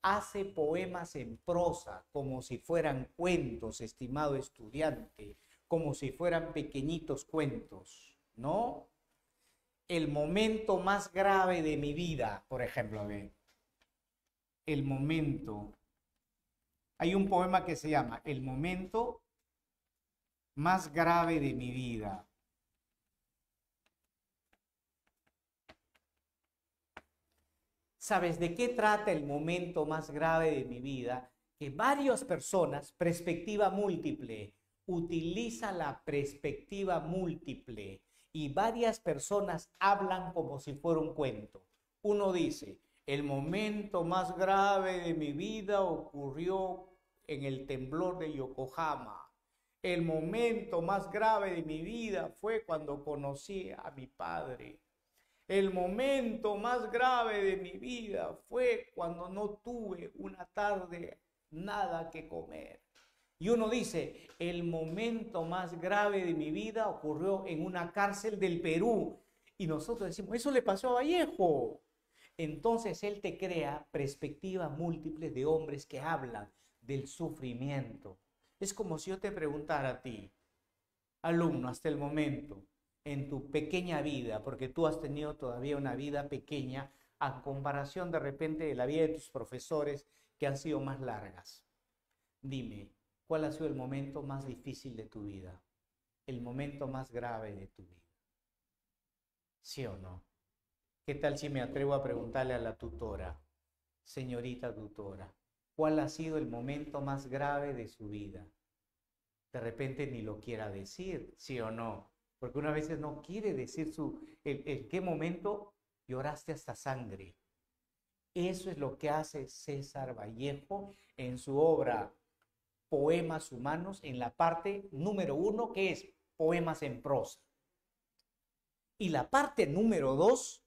Hace poemas en prosa como si fueran cuentos, estimado estudiante, como si fueran pequeñitos cuentos, ¿no? El momento más grave de mi vida, por ejemplo, el momento. Hay un poema que se llama El momento más grave de mi vida. ¿Sabes de qué trata el momento más grave de mi vida? Que varias personas, perspectiva múltiple, utiliza la perspectiva múltiple y varias personas hablan como si fuera un cuento. Uno dice, el momento más grave de mi vida ocurrió en el temblor de Yokohama. El momento más grave de mi vida fue cuando conocí a mi padre. El momento más grave de mi vida fue cuando no tuve una tarde nada que comer. Y uno dice, el momento más grave de mi vida ocurrió en una cárcel del Perú. Y nosotros decimos, eso le pasó a Vallejo. Entonces él te crea perspectivas múltiples de hombres que hablan del sufrimiento. Es como si yo te preguntara a ti, alumno, hasta el momento, en tu pequeña vida, porque tú has tenido todavía una vida pequeña a comparación de repente de la vida de tus profesores que han sido más largas. Dime, ¿cuál ha sido el momento más difícil de tu vida? El momento más grave de tu vida. ¿Sí o no? ¿Qué tal si me atrevo a preguntarle a la tutora, señorita tutora, cuál ha sido el momento más grave de su vida? De repente ni lo quiera decir, ¿sí o no? porque una vez no quiere decir en qué momento lloraste hasta sangre. Eso es lo que hace César Vallejo en su obra Poemas Humanos, en la parte número 1, que es poemas en prosa. Y la parte número 2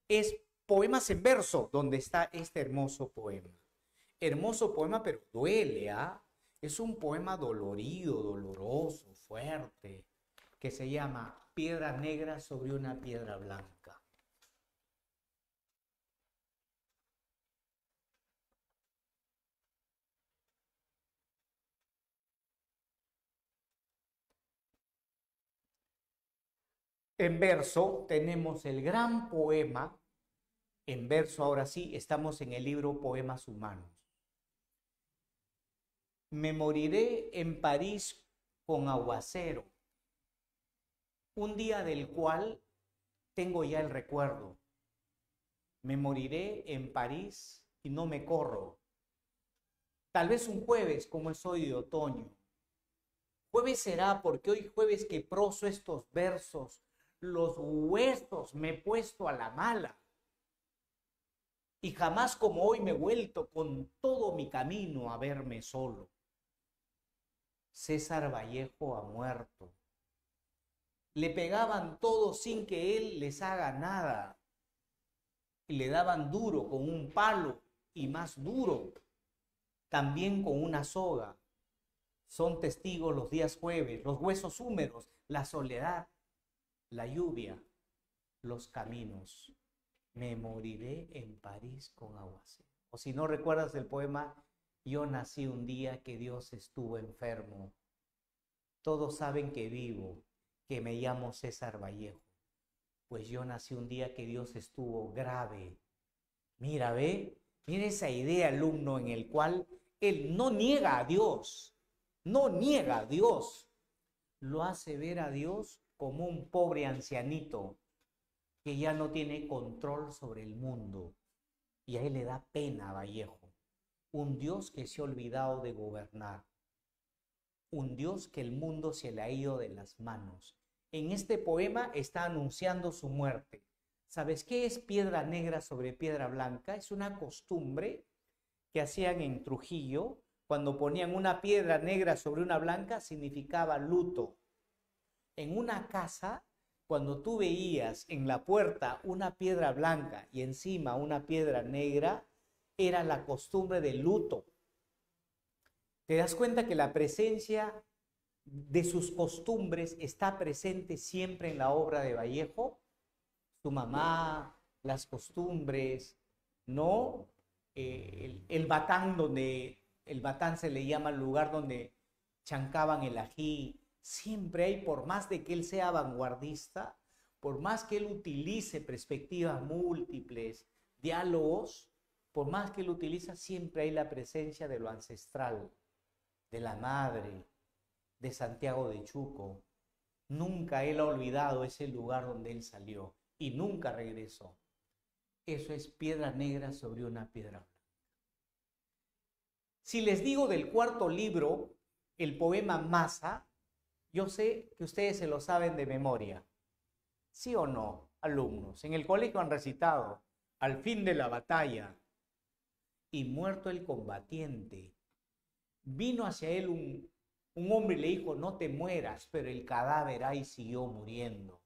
es poemas en verso, donde está este hermoso poema. Hermoso poema, pero duele, ¿ah? Es un poema dolorido, doloroso, fuerte, que se llama Piedra Negra sobre una piedra blanca. En verso tenemos el gran poema. En verso, ahora sí, estamos en el libro Poemas Humanos. Me moriré en París con aguacero, un día del cual tengo ya el recuerdo. Me moriré en París y no me corro. Tal vez un jueves, como es hoy de otoño. Jueves será porque hoy jueves que proso estos versos, los huesos me he puesto a la mala. Y jamás como hoy me he vuelto con todo mi camino a verme solo. César Vallejo ha muerto. Le pegaban todos sin que él les haga nada. Y le daban duro con un palo y más duro, también con una soga. Son testigos los días jueves, los huesos húmedos, la soledad, la lluvia, los caminos. Me moriré en París con aguacero. O si no recuerdas el poema, yo nací un día que Dios estuvo enfermo. Todos saben que vivo, que me llamo César Vallejo. Pues yo nací un día que Dios estuvo grave. Mira, mira esa idea, alumno, en el cual él no niega a Dios, no niega a Dios. Lo hace ver a Dios como un pobre ancianito que ya no tiene control sobre el mundo. Y a él le da pena a Vallejo. Un Dios que se ha olvidado de gobernar. Un Dios que el mundo se le ha ido de las manos. En este poema está anunciando su muerte. ¿Sabes qué es piedra negra sobre piedra blanca? Es una costumbre que hacían en Trujillo. Cuando ponían una piedra negra sobre una blanca, significaba luto. En una casa, cuando tú veías en la puerta una piedra blanca y encima una piedra negra, era la costumbre del luto. ¿Te das cuenta que la presencia de sus costumbres está presente siempre en la obra de Vallejo? Su mamá, las costumbres, ¿no? El batán, donde el batán se le llama el lugar donde chancaban el ají. Siempre hay, por más de que él sea vanguardista, por más que él utilice perspectivas múltiples, diálogos, por más que él utiliza, siempre hay la presencia de lo ancestral, de la madre, de Santiago de Chuco. Nunca él ha olvidado ese lugar donde él salió y nunca regresó. Eso es piedra negra sobre una piedra blanca. Si les digo del cuarto libro, el poema Masa, yo sé que ustedes se lo saben de memoria. ¿Sí o no, alumnos? En el colegio han recitado: al fin de la batalla y muerto el combatiente, vino hacia él un hombre y le dijo: no te mueras, pero el cadáver ahí siguió muriendo.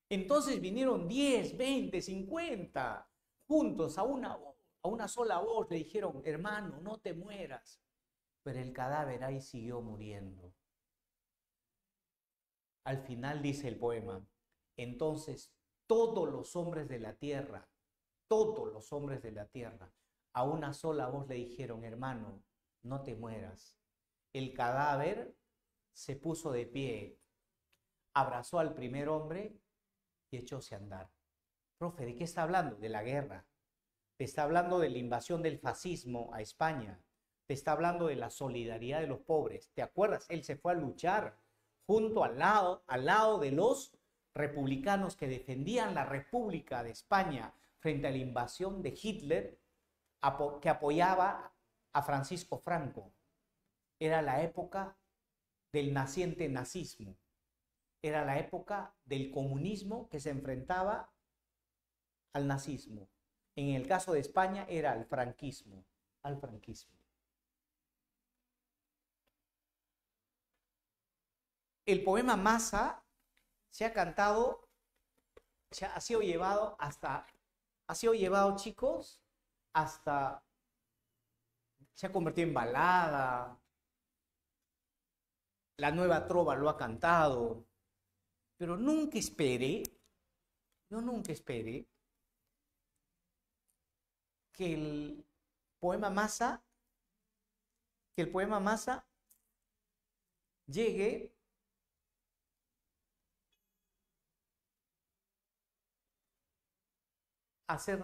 Entonces vinieron 10, 20, 50 juntos a una sola voz, le dijeron: hermano, no te mueras, pero el cadáver ahí siguió muriendo. Al final dice el poema: entonces todos los hombres de la tierra, a una sola voz le dijeron: hermano, no te mueras. El cadáver se puso de pie, abrazó al primer hombre y echóse a andar. Profe, ¿de qué está hablando? De la guerra. Te está hablando de la invasión del fascismo a España. Te está hablando de la solidaridad de los pobres. ¿Te acuerdas? Él se fue a luchar junto al lado de los republicanos que defendían la República de España frente a la invasión de Hitler, que apoyaba a Francisco Franco. Era la época del naciente nazismo. Era la época del comunismo que se enfrentaba al nazismo. En el caso de España era al franquismo, al franquismo. El poema Masa se ha cantado, ha sido llevado hasta, chicos, hasta, se ha convertido en balada, la nueva trova lo ha cantado, pero nunca esperé, yo nunca esperé que el poema Masa, llegue a ser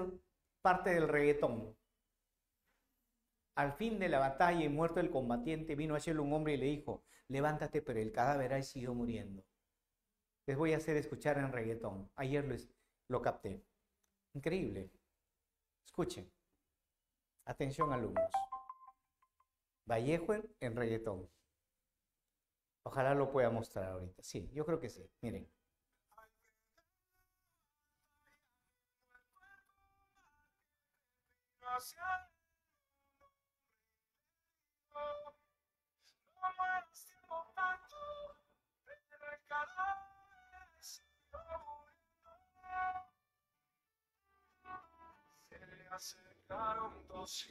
parte del reggaetón. Al fin de la batalla y muerto el combatiente, vino a hacerle un hombre y le dijo: levántate, pero el cadáver ahí siguió muriendo. Les voy a hacer escuchar en reggaetón. Ayer lo capté. Increíble. Escuchen. Atención, alumnos. Vallejo en reggaetón. Ojalá lo pueda mostrar ahorita. Sí, yo creo que sí. Miren. Se le acercaron dos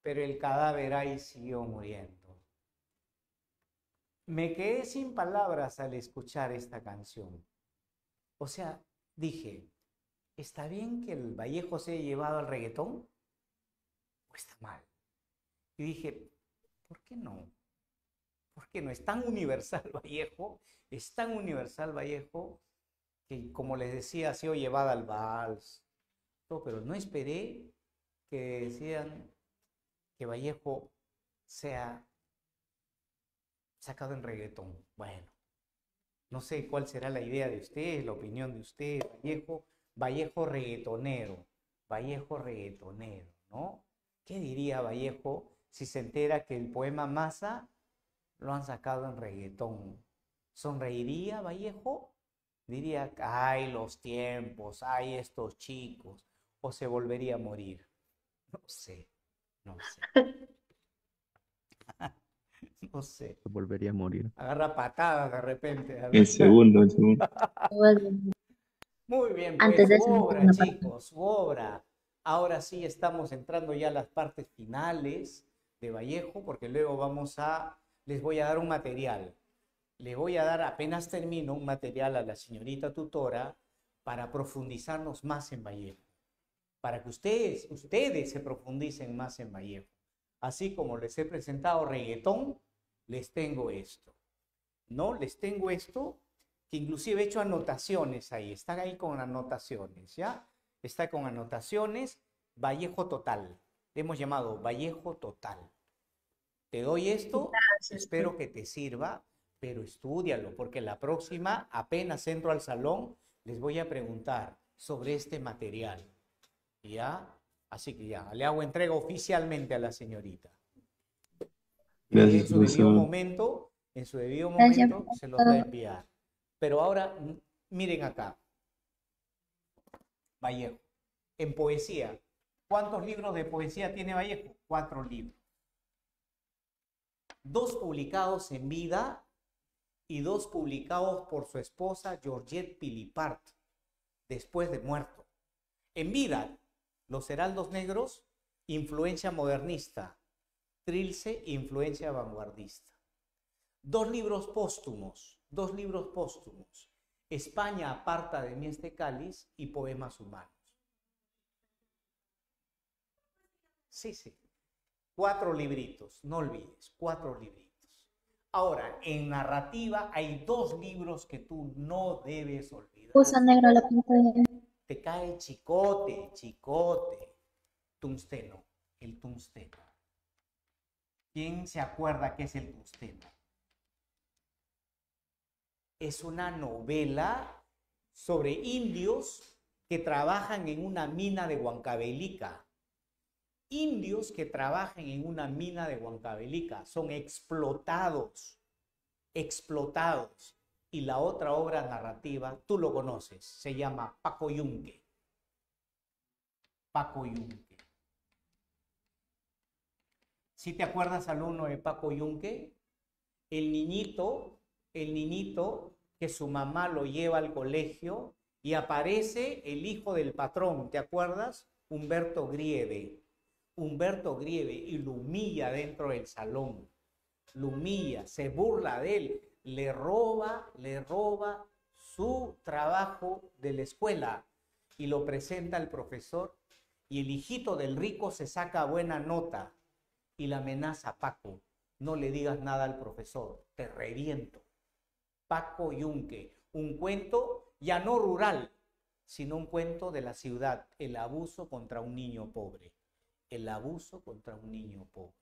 pero Pero el cadáver ahí siguió muriendo. Me quedé sin palabras al escuchar esta canción. O sea, dije, ¿está bien que el Vallejo se haya llevado al reggaetón? ¿O está mal? Y dije, ¿por qué no? ¿Por qué no? Es tan universal Vallejo, es tan universal Vallejo, que como les decía, ha sido llevada al vals. No, pero no esperé que decían que Vallejo sea sacado en reggaetón. Bueno, no sé cuál será la idea de ustedes, la opinión de ustedes, Vallejo reggaetonero, ¿no? ¿Qué diría Vallejo si se entera que el poema Masa lo han sacado en reggaetón? ¿Sonreiría Vallejo? Diría, ay, los tiempos, ay, estos chicos, o se volvería a morir. No sé, no sé. No sé. Se volvería a morir. Agarra patadas de repente. El segundo, el segundo. Muy bien, pues Antes de su esa obra, segunda parte. chicos, su obra. Ahora sí estamos entrando ya a las partes finales de Vallejo, porque luego les voy a dar un material. Le voy a dar, apenas termino, un material a la señorita tutora para profundizarnos más en Vallejo, para que ustedes se profundicen más en Vallejo. Así como les he presentado reggaetón, les tengo esto, ¿no? Les tengo esto, que inclusive he hecho anotaciones ahí, están ahí con anotaciones, ¿ya? Está con anotaciones, Vallejo Total. Le hemos llamado Vallejo Total. Te doy esto, Gracias, espero que te sirva, pero estúdialo, porque la próxima, apenas entro al salón, les voy a preguntar sobre este material, ¿ya? Así que ya, le hago entrega oficialmente a la señorita. Y Gracias, profesor. en su debido Gracias, momento se los va a profesor. enviar. Pero ahora, miren acá, Vallejo. En poesía, ¿cuántos libros de poesía tiene Vallejo? 4 libros. 2 publicados en vida y 2 publicados por su esposa Georgette Pilipart, después de muerto. En vida, Los Heraldos Negros, influencia modernista. Trilce, influencia vanguardista. 2 libros póstumos, España aparta de mí este cáliz y Poemas humanos. Sí, sí. 4 libritos, no olvides, 4 libritos. Ahora, en narrativa hay 2 libros que tú no debes olvidar. Puso negro la pantalla. Te cae chicote, chicote. Tungsteno, el tungsteno. ¿Quién se acuerda qué es el tungsteno? Es una novela sobre indios que trabajan en una mina de Huancavelica. Indios que trabajan en una mina de Huancavelica son explotados, explotados. Y la otra obra narrativa, tú lo conoces, se llama Paco Yunque. Paco Yunque. ¿Sí te acuerdas, alumno, de Paco Yunque? El niñito que su mamá lo lleva al colegio y aparece el hijo del patrón, ¿te acuerdas? Humberto Grieve. Humberto Grieve, y lo humilla dentro del salón. Lo humilla, se burla de él, le roba su trabajo de la escuela y lo presenta al profesor, y el hijito del rico se saca buena nota y la amenaza a Paco: no le digas nada al profesor, te reviento. Paco Yunque, un cuento ya no rural, sino un cuento de la ciudad, el abuso contra un niño pobre. El abuso contra un niño pobre.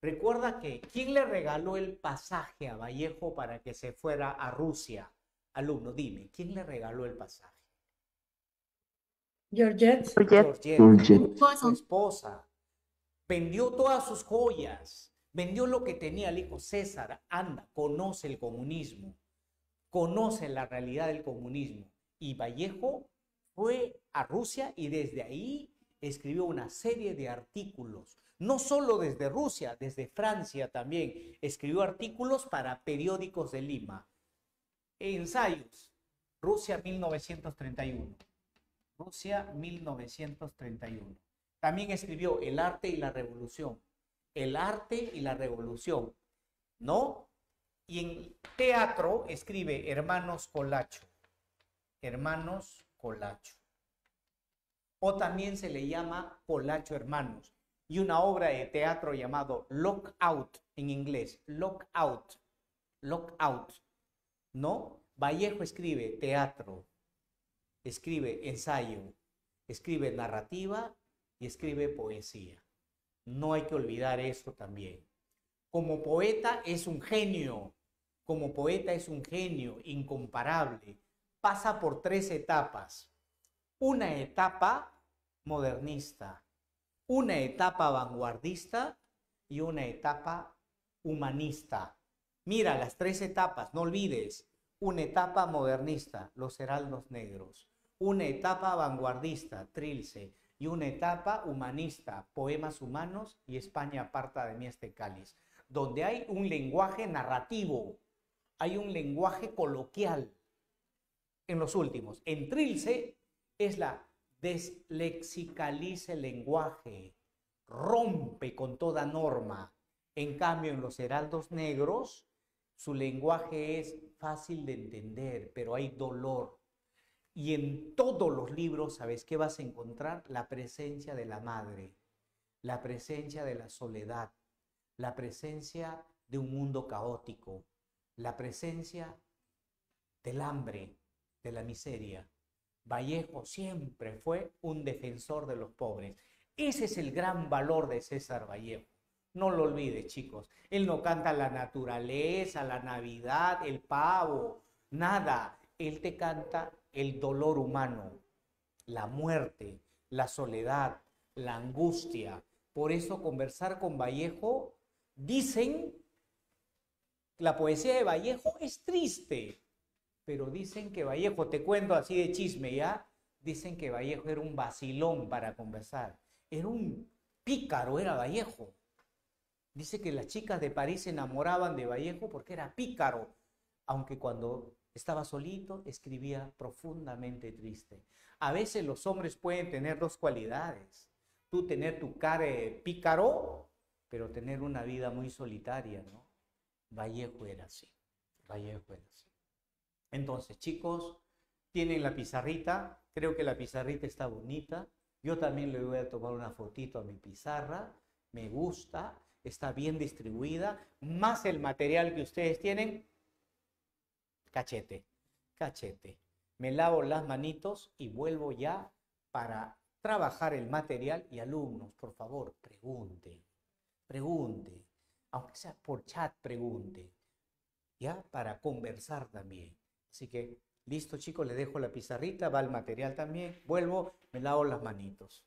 Recuerda que, ¿quién le regaló el pasaje a Vallejo para que se fuera a Rusia? Alumno, dime, ¿quién le regaló el pasaje? Georgette. Georgette, su esposa. Vendió todas sus joyas, vendió lo que tenía. Le dijo: César, anda, conoce el comunismo, conoce la realidad del comunismo. Y Vallejo fue a Rusia y desde ahí escribió una serie de artículos, no solo desde Rusia, desde Francia también. Escribió artículos para periódicos de Lima. Ensayos, Rusia 1931. Rusia 1931. También escribió El arte y la revolución. El arte y la revolución, ¿no? Y en teatro escribe Hermanos Colacho. Hermanos Colacho. O también se le llama Colacho Hermanos. Y una obra de teatro llamado Lockout, en inglés. Lockout. Lockout. ¿No? Vallejo escribe teatro, escribe ensayo, escribe narrativa y escribe poesía. No hay que olvidar eso también. Como poeta es un genio. Como poeta es un genio incomparable. Pasa por 3 etapas. Una etapa modernista, una etapa vanguardista y una etapa humanista. Mira las 3 etapas, no olvides. Una etapa modernista, Los Heraldos Negros. Una etapa vanguardista, Trilce. Y una etapa humanista, Poemas Humanos y España aparta de mí este cáliz. Donde hay un lenguaje narrativo, hay un lenguaje coloquial. En los últimos, en Trilce es la deslexicaliza el lenguaje, rompe con toda norma. En cambio, en Los Heraldos Negros, su lenguaje es fácil de entender, pero hay dolor. Y en todos los libros, ¿sabes qué vas a encontrar? La presencia de la madre, la presencia de la soledad, la presencia de un mundo caótico, la presencia del hambre, de la miseria. Vallejo siempre fue un defensor de los pobres. Ese es el gran valor de César Vallejo. No lo olvides, chicos. Él no canta la naturaleza, la Navidad, el pavo, nada. Él te canta el dolor humano, la muerte, la soledad, la angustia. Por eso conversar con Vallejo, dicen, la poesía de Vallejo es triste, pero dicen que Vallejo, te cuento así de chisme ya, dicen que Vallejo era un vacilón para conversar. Era un pícaro, era Vallejo. Dice que las chicas de París se enamoraban de Vallejo porque era pícaro, aunque cuando estaba solito escribía profundamente triste. A veces los hombres pueden tener 2 cualidades. Tú tener tu cara de pícaro, pero tener una vida muy solitaria, ¿no? Vallejo era así. Vallejo era así. Entonces, chicos, tienen la pizarrita. Creo que la pizarrita está bonita. Yo también le voy a tomar una fotito a mi pizarra. me gusta, está bien distribuida, más el material que ustedes tienen, cachete, cachete. Me lavo las manitos y vuelvo ya para trabajar el material y alumnos, por favor, pregunten, pregunten, aunque sea por chat, pregunten, ¿ya? Para conversar también. Así que, listo chicos, les dejo la pizarrita, va el material también, vuelvo, me lavo las manitos.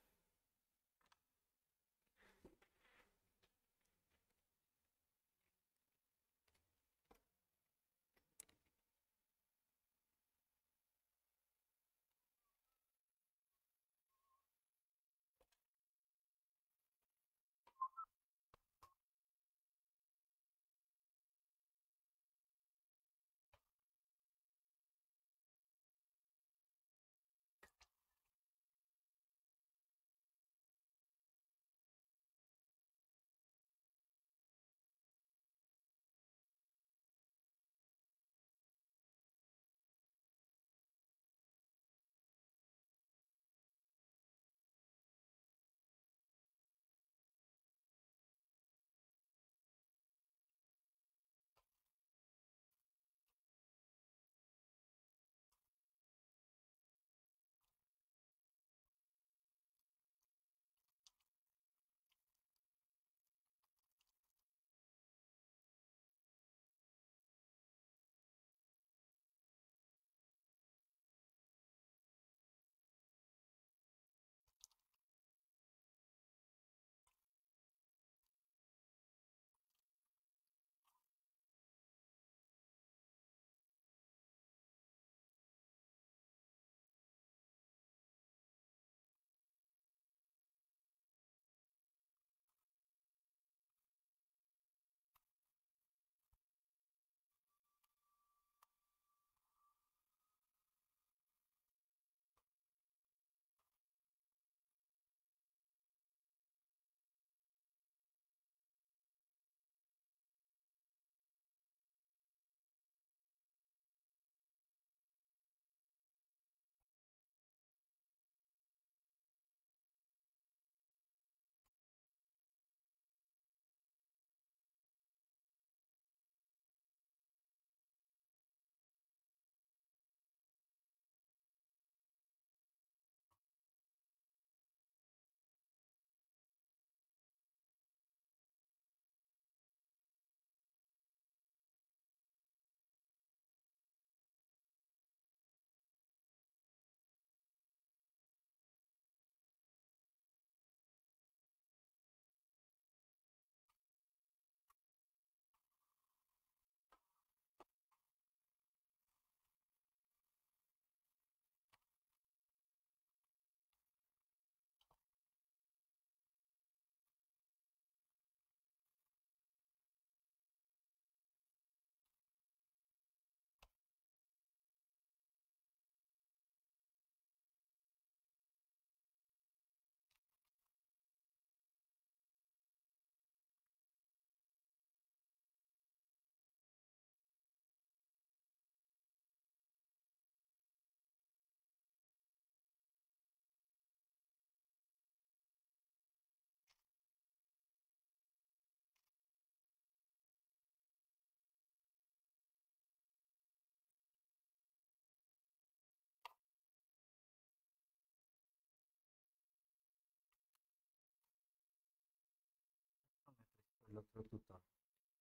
El otro tutor.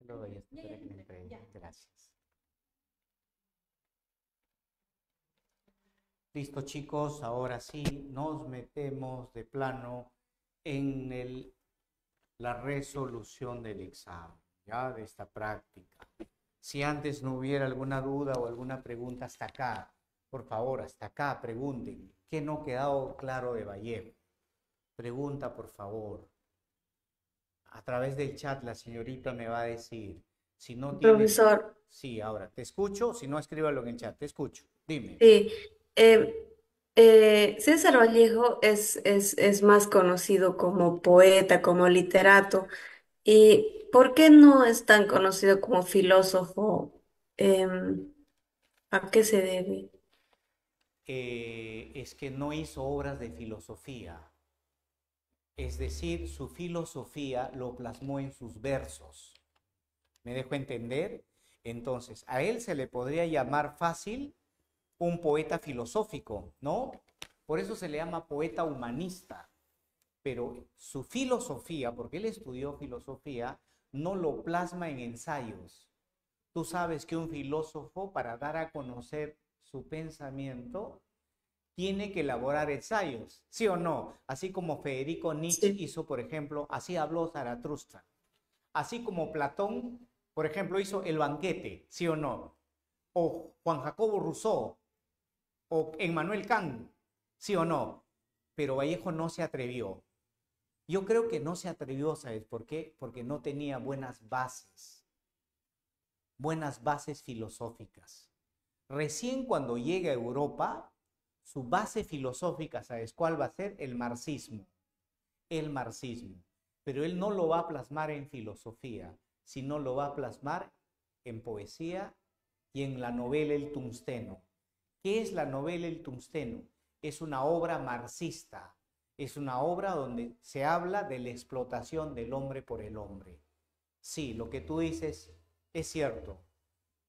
Lo doy a este para que me entregue. Gracias. Listo, chicos, ahora sí nos metemos de plano en la resolución del examen, ya de esta práctica. Si antes no hubiera alguna duda o alguna pregunta hasta acá, por favor, hasta acá pregunten. ¿Qué no ha quedado claro de Vallejo? Pregunta, por favor. A través del chat la señorita me va a decir. Si no tiene... Profesor, Sí, ahora, te escucho. Si no, escríbalo en el chat. Te escucho. Dime. sí, César Vallejo es más conocido como poeta, como literato. ¿Y por qué no es tan conocido como filósofo? Em, ¿A qué se debe? Es que no hizo obras de filosofía. Es decir, su filosofía lo plasmó en sus versos. ¿Me dejo entender? Entonces, a él se le podría llamar fácil un poeta filosófico, ¿no? Por eso se le llama poeta humanista. Pero su filosofía, porque él estudió filosofía, no lo plasma en ensayos. Tú sabes que un filósofo, para dar a conocer su pensamiento, tiene que elaborar ensayos, ¿sí o no? Así como Federico Nietzsche Sí, hizo, por ejemplo, así habló Zaratustra. Así como Platón, por ejemplo, hizo El banquete, ¿sí o no? O Juan Jacobo Rousseau, o Emmanuel Kant, ¿sí o no? Pero Vallejo no se atrevió. Yo creo que no se atrevió, ¿sabes por qué? Porque no tenía buenas bases filosóficas. Recién cuando llega a Europa, su base filosófica, ¿sabes cuál va a ser? El marxismo. El marxismo. Pero él no lo va a plasmar en filosofía, sino lo va a plasmar en poesía y en la novela El Tungsteno. ¿Qué es la novela El Tungsteno? Es una obra marxista, es una obra donde se habla de la explotación del hombre por el hombre. Sí, lo que tú dices es cierto.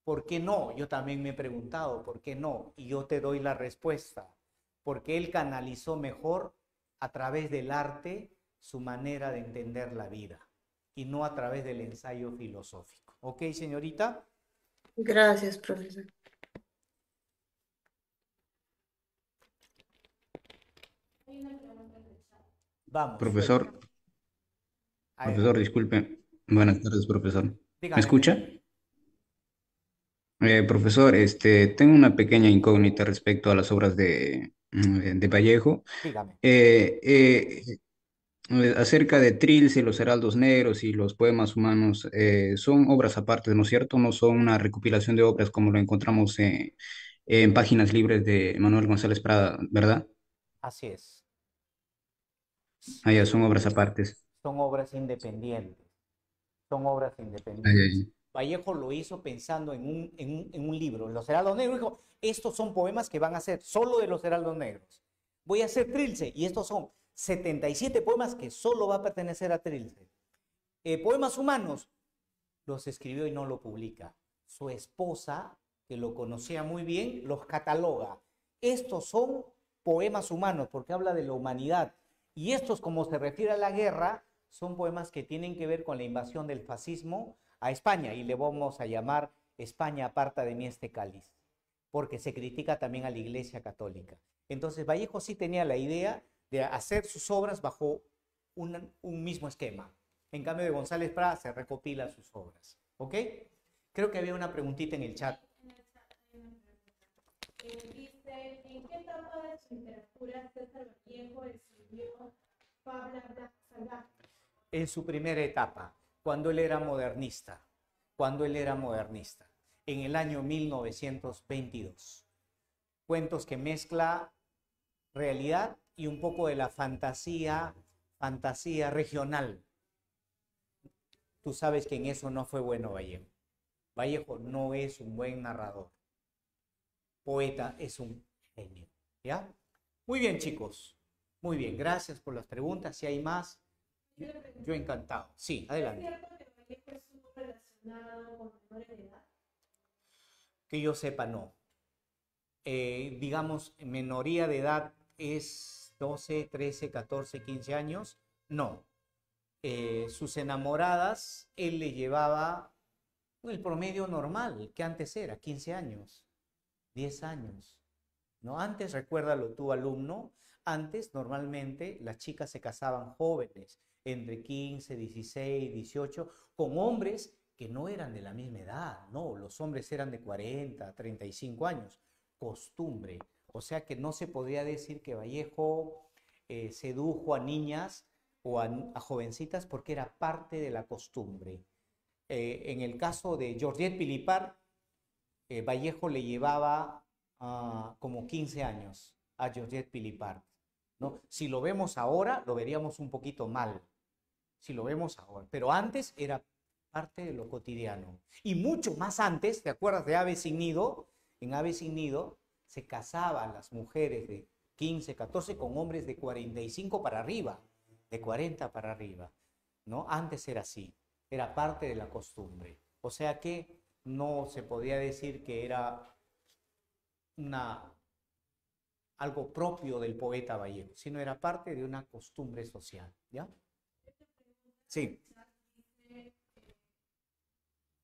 ¿Por qué no? Yo también me he preguntado, ¿por qué no? Y yo te doy la respuesta. Porque él canalizó mejor a través del arte su manera de entender la vida y no a través del ensayo filosófico. ¿Ok, señorita? gracias, profesor. Vamos, Profesor, suelta. profesor, Adelante. disculpe. Buenas tardes, profesor. ¿Me Dígame, escucha? dígame. Profesor, tengo una pequeña incógnita respecto a las obras de Vallejo. Dígame. Eh, eh, Acerca de Trilce, los Heraldos Negros y los poemas humanos, son obras aparte, ¿no es cierto? No son una recopilación de obras como lo encontramos en páginas libres de Manuel González Prada, ¿verdad? Así es. Allá son obras apartes. Son obras independientes. Son obras Ay, independientes. ay, Vallejo lo hizo pensando en un libro. Los Heraldos Negros dijo, estos son poemas que van a ser solo de los Heraldos Negros. Voy a hacer Trilce y estos son 77 poemas que solo va a pertenecer a Trilce. Poemas humanos, los escribió y no lo publica. Su esposa, que lo conocía muy bien, los cataloga. Estos son poemas humanos porque habla de la humanidad. Y estos, como se refiere a la guerra, son poemas que tienen que ver con la invasión del fascismo a España. Y le vamos a llamar España aparta de mí este cáliz, porque se critica también a la Iglesia Católica. Entonces Vallejo sí tenía la idea de hacer sus obras bajo un mismo esquema. En cambio de González Prada se recopila sus obras. ¿Ok? Creo que había una preguntita en el chat. Dice, ¿en qué etapa de su literatura César Vallejo escribió Fabla Blanca Salvaje? En su primera etapa, cuando él era modernista, en el año 1922. Cuentos que mezcla realidad y un poco de la fantasía regional. Tú sabes que en eso no fue bueno Vallejo. Vallejo no es un buen narrador. Poeta es un genio. ¿Ya? Muy bien, chicos. Muy bien, gracias por las preguntas. Si hay más, yo encantado. Sí, ¿Es adelante. cierto que Vallejo estuvo relacionado con menores de edad? Que yo sepa, no. Digamos, menoría de edad es 12, 13, 14, 15 años. No. Sus enamoradas, él le llevaba el promedio normal, que antes era 15 años, 10 años. ¿No? Antes, recuérdalo tú, alumno, antes normalmente las chicas se casaban jóvenes, entre 15, 16, 18, con hombres que no eran de la misma edad, no, los hombres eran de 40, 35 años, costumbre. O sea que no se podría decir que Vallejo sedujo a niñas o a jovencitas porque era parte de la costumbre. En el caso de Georgette Pilipar, Vallejo le llevaba como 15 años a Georgette Pilipar, ¿no? Si lo vemos ahora, lo veríamos un poquito mal, si lo vemos ahora, pero antes era parte de lo cotidiano. Y mucho más antes, ¿te acuerdas de Ave sin Nido? En Ave sin Nido se casaban las mujeres de 15, 14 con hombres de 45 para arriba. de 40 para arriba, ¿no? Antes era así, era parte de la costumbre. O sea que no se podía decir que era una, algo propio del poeta Vallejo, sino era parte de una costumbre social, ¿ya? Sí.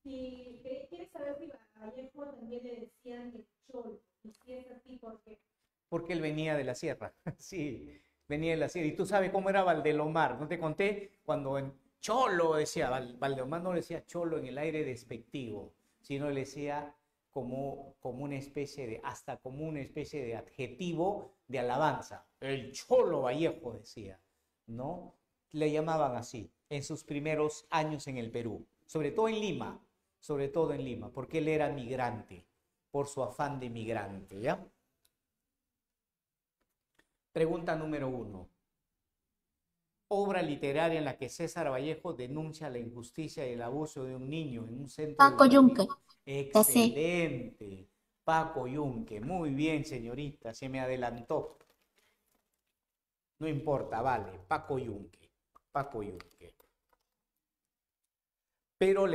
Si quieres saber si Vallejo también le decían el cholo, y si es así, ¿por qué? Porque él venía de la sierra, sí, venía de la sierra. Y tú sabes cómo era Valdelomar, ¿no te conté? Cuando en Cholo decía, Valdelomar no le decía Cholo en el aire despectivo, sino le decía como una especie de, hasta como una especie de adjetivo de alabanza. El Cholo Vallejo decía, ¿no? Le llamaban así en sus primeros años en el Perú, sobre todo en Lima, porque él era migrante, por su afán de migrante, ¿ya? Pregunta número 1. Obra literaria en la que César Vallejo denuncia la injusticia y el abuso de un niño en un centro Paco Yunque, educativo. ya sé. Excelente. Paco Yunque. Muy bien, señorita. Se me adelantó. No importa, vale. Paco Yunque. Paco Yunque. Pero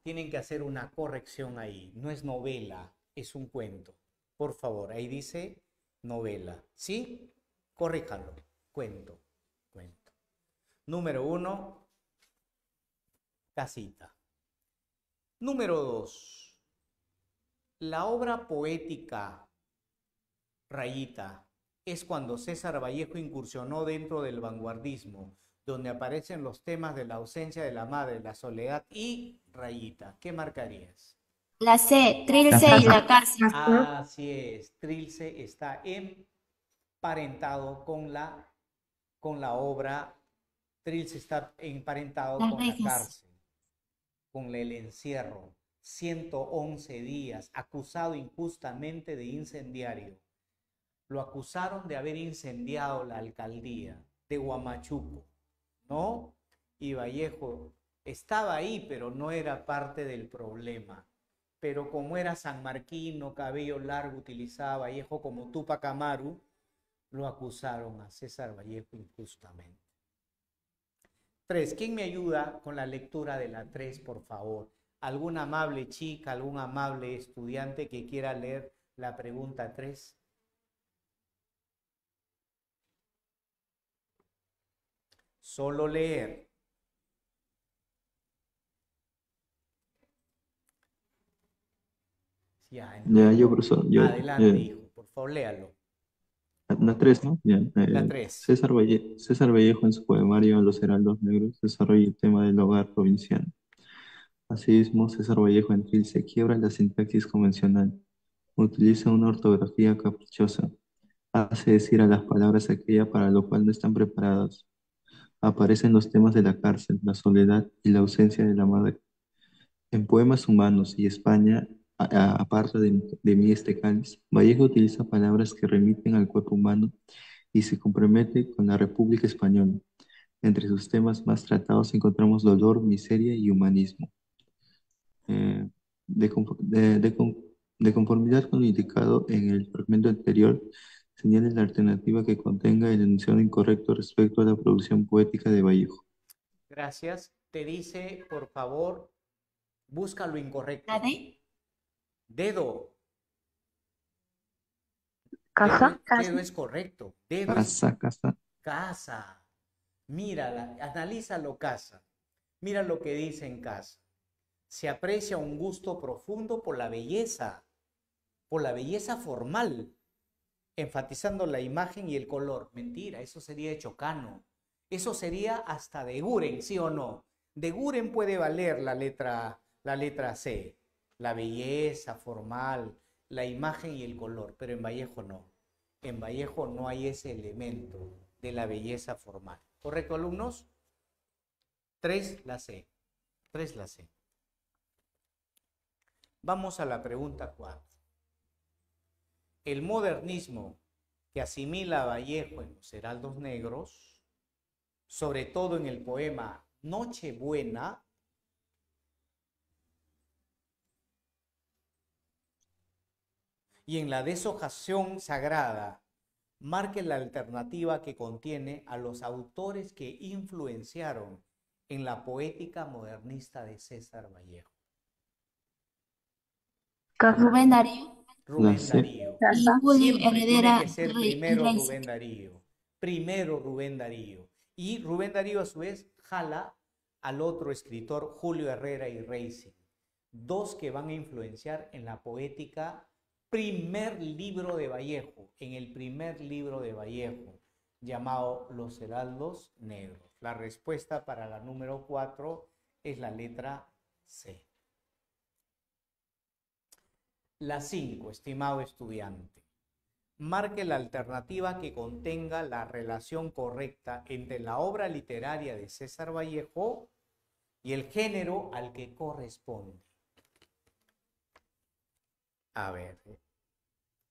tienen que hacer una corrección ahí. No es novela, es un cuento. Por favor, ahí dice novela. ¿Sí? Corríjalo. Cuento. Cuento. Número 1, casita. Número 2, la obra poética Rayita es cuando César Vallejo incursionó dentro del vanguardismo, donde aparecen los temas de la ausencia de la madre, la soledad y Rayita. ¿Qué marcarías? La C, Trilce y la casa. Así es, Trilce está emparentado con la obra, Trilce está emparentado Las con la rejas. cárcel, con el encierro, 111 días, acusado injustamente de incendiario. Lo acusaron de haber incendiado la alcaldía de Huamachuco, ¿no? Y Vallejo estaba ahí, pero no era parte del problema. Pero como era sanmarquino, cabello largo, utilizaba Vallejo como Tupac Amaru, lo acusaron a César Vallejo injustamente. 3. ¿Quién me ayuda con la lectura de la 3, por favor? ¿Alguna amable chica, algún amable estudiante que quiera leer la pregunta 3? Solo leer. Ya, Ya, entonces, yo, profesor, yo, adelante, hijo, por favor, léalo. la 3, ¿no? Ya, La 3. César Vallejo en su poemario Los Heraldos Negros desarrolla el tema del hogar provinciano. Asimismo, César Vallejo en Trilce quiebra la sintaxis convencional, utiliza una ortografía caprichosa, hace decir a las palabras aquella para lo cual no están preparadas. Aparecen los temas de la cárcel, la soledad y la ausencia de la madre. En Poemas Humanos y España, aparte de mí este cáliz, Vallejo utiliza palabras que remiten al cuerpo humano y se compromete con la República Española. Entre sus temas más tratados encontramos dolor, miseria y humanismo. Eh, de conformidad con lo indicado en el fragmento anterior, señala la alternativa que contenga el enunciado incorrecto respecto a la producción poética de Vallejo. Gracias. Te dice, por favor, busca lo La incorrecto. D, Dedo. casa. Dedo es correcto. Dedo es Casa. casa. Mírala, analízalo, casa. Mira lo que dice en casa. Se aprecia un gusto profundo por la belleza formal, enfatizando la imagen y el color. Mentira, eso sería de Chocano. Eso sería hasta de Guren, ¿sí o no? De Guren puede valer la letra C, la belleza formal, la imagen y el color, pero en Vallejo no. En Vallejo no hay ese elemento de la belleza formal. ¿Correcto, alumnos? 3 la C. 3 la C. Vamos a la pregunta 4. El modernismo que asimila a Vallejo en los Heraldos Negros, sobre todo en el poema Nochebuena, y en la deshojación sagrada, Marque la alternativa que contiene a los autores que influenciaron en la poética modernista de César Vallejo. Rubén Darío Rubén C. Darío. y Julio Siempre tiene Heredera que ser primero Rubén Darío. Primero Rubén Darío. Y Rubén Darío a su vez jala al otro escritor Julio Herrera y Reising. Dos que van a influenciar en la poética primer libro de Vallejo, en el primer libro de Vallejo, llamado Los Heraldos Negros. La respuesta para la número 4 es la letra C. La 5, estimado estudiante. Marque la alternativa que contenga la relación correcta entre la obra literaria de César Vallejo y el género al que corresponde. A ver,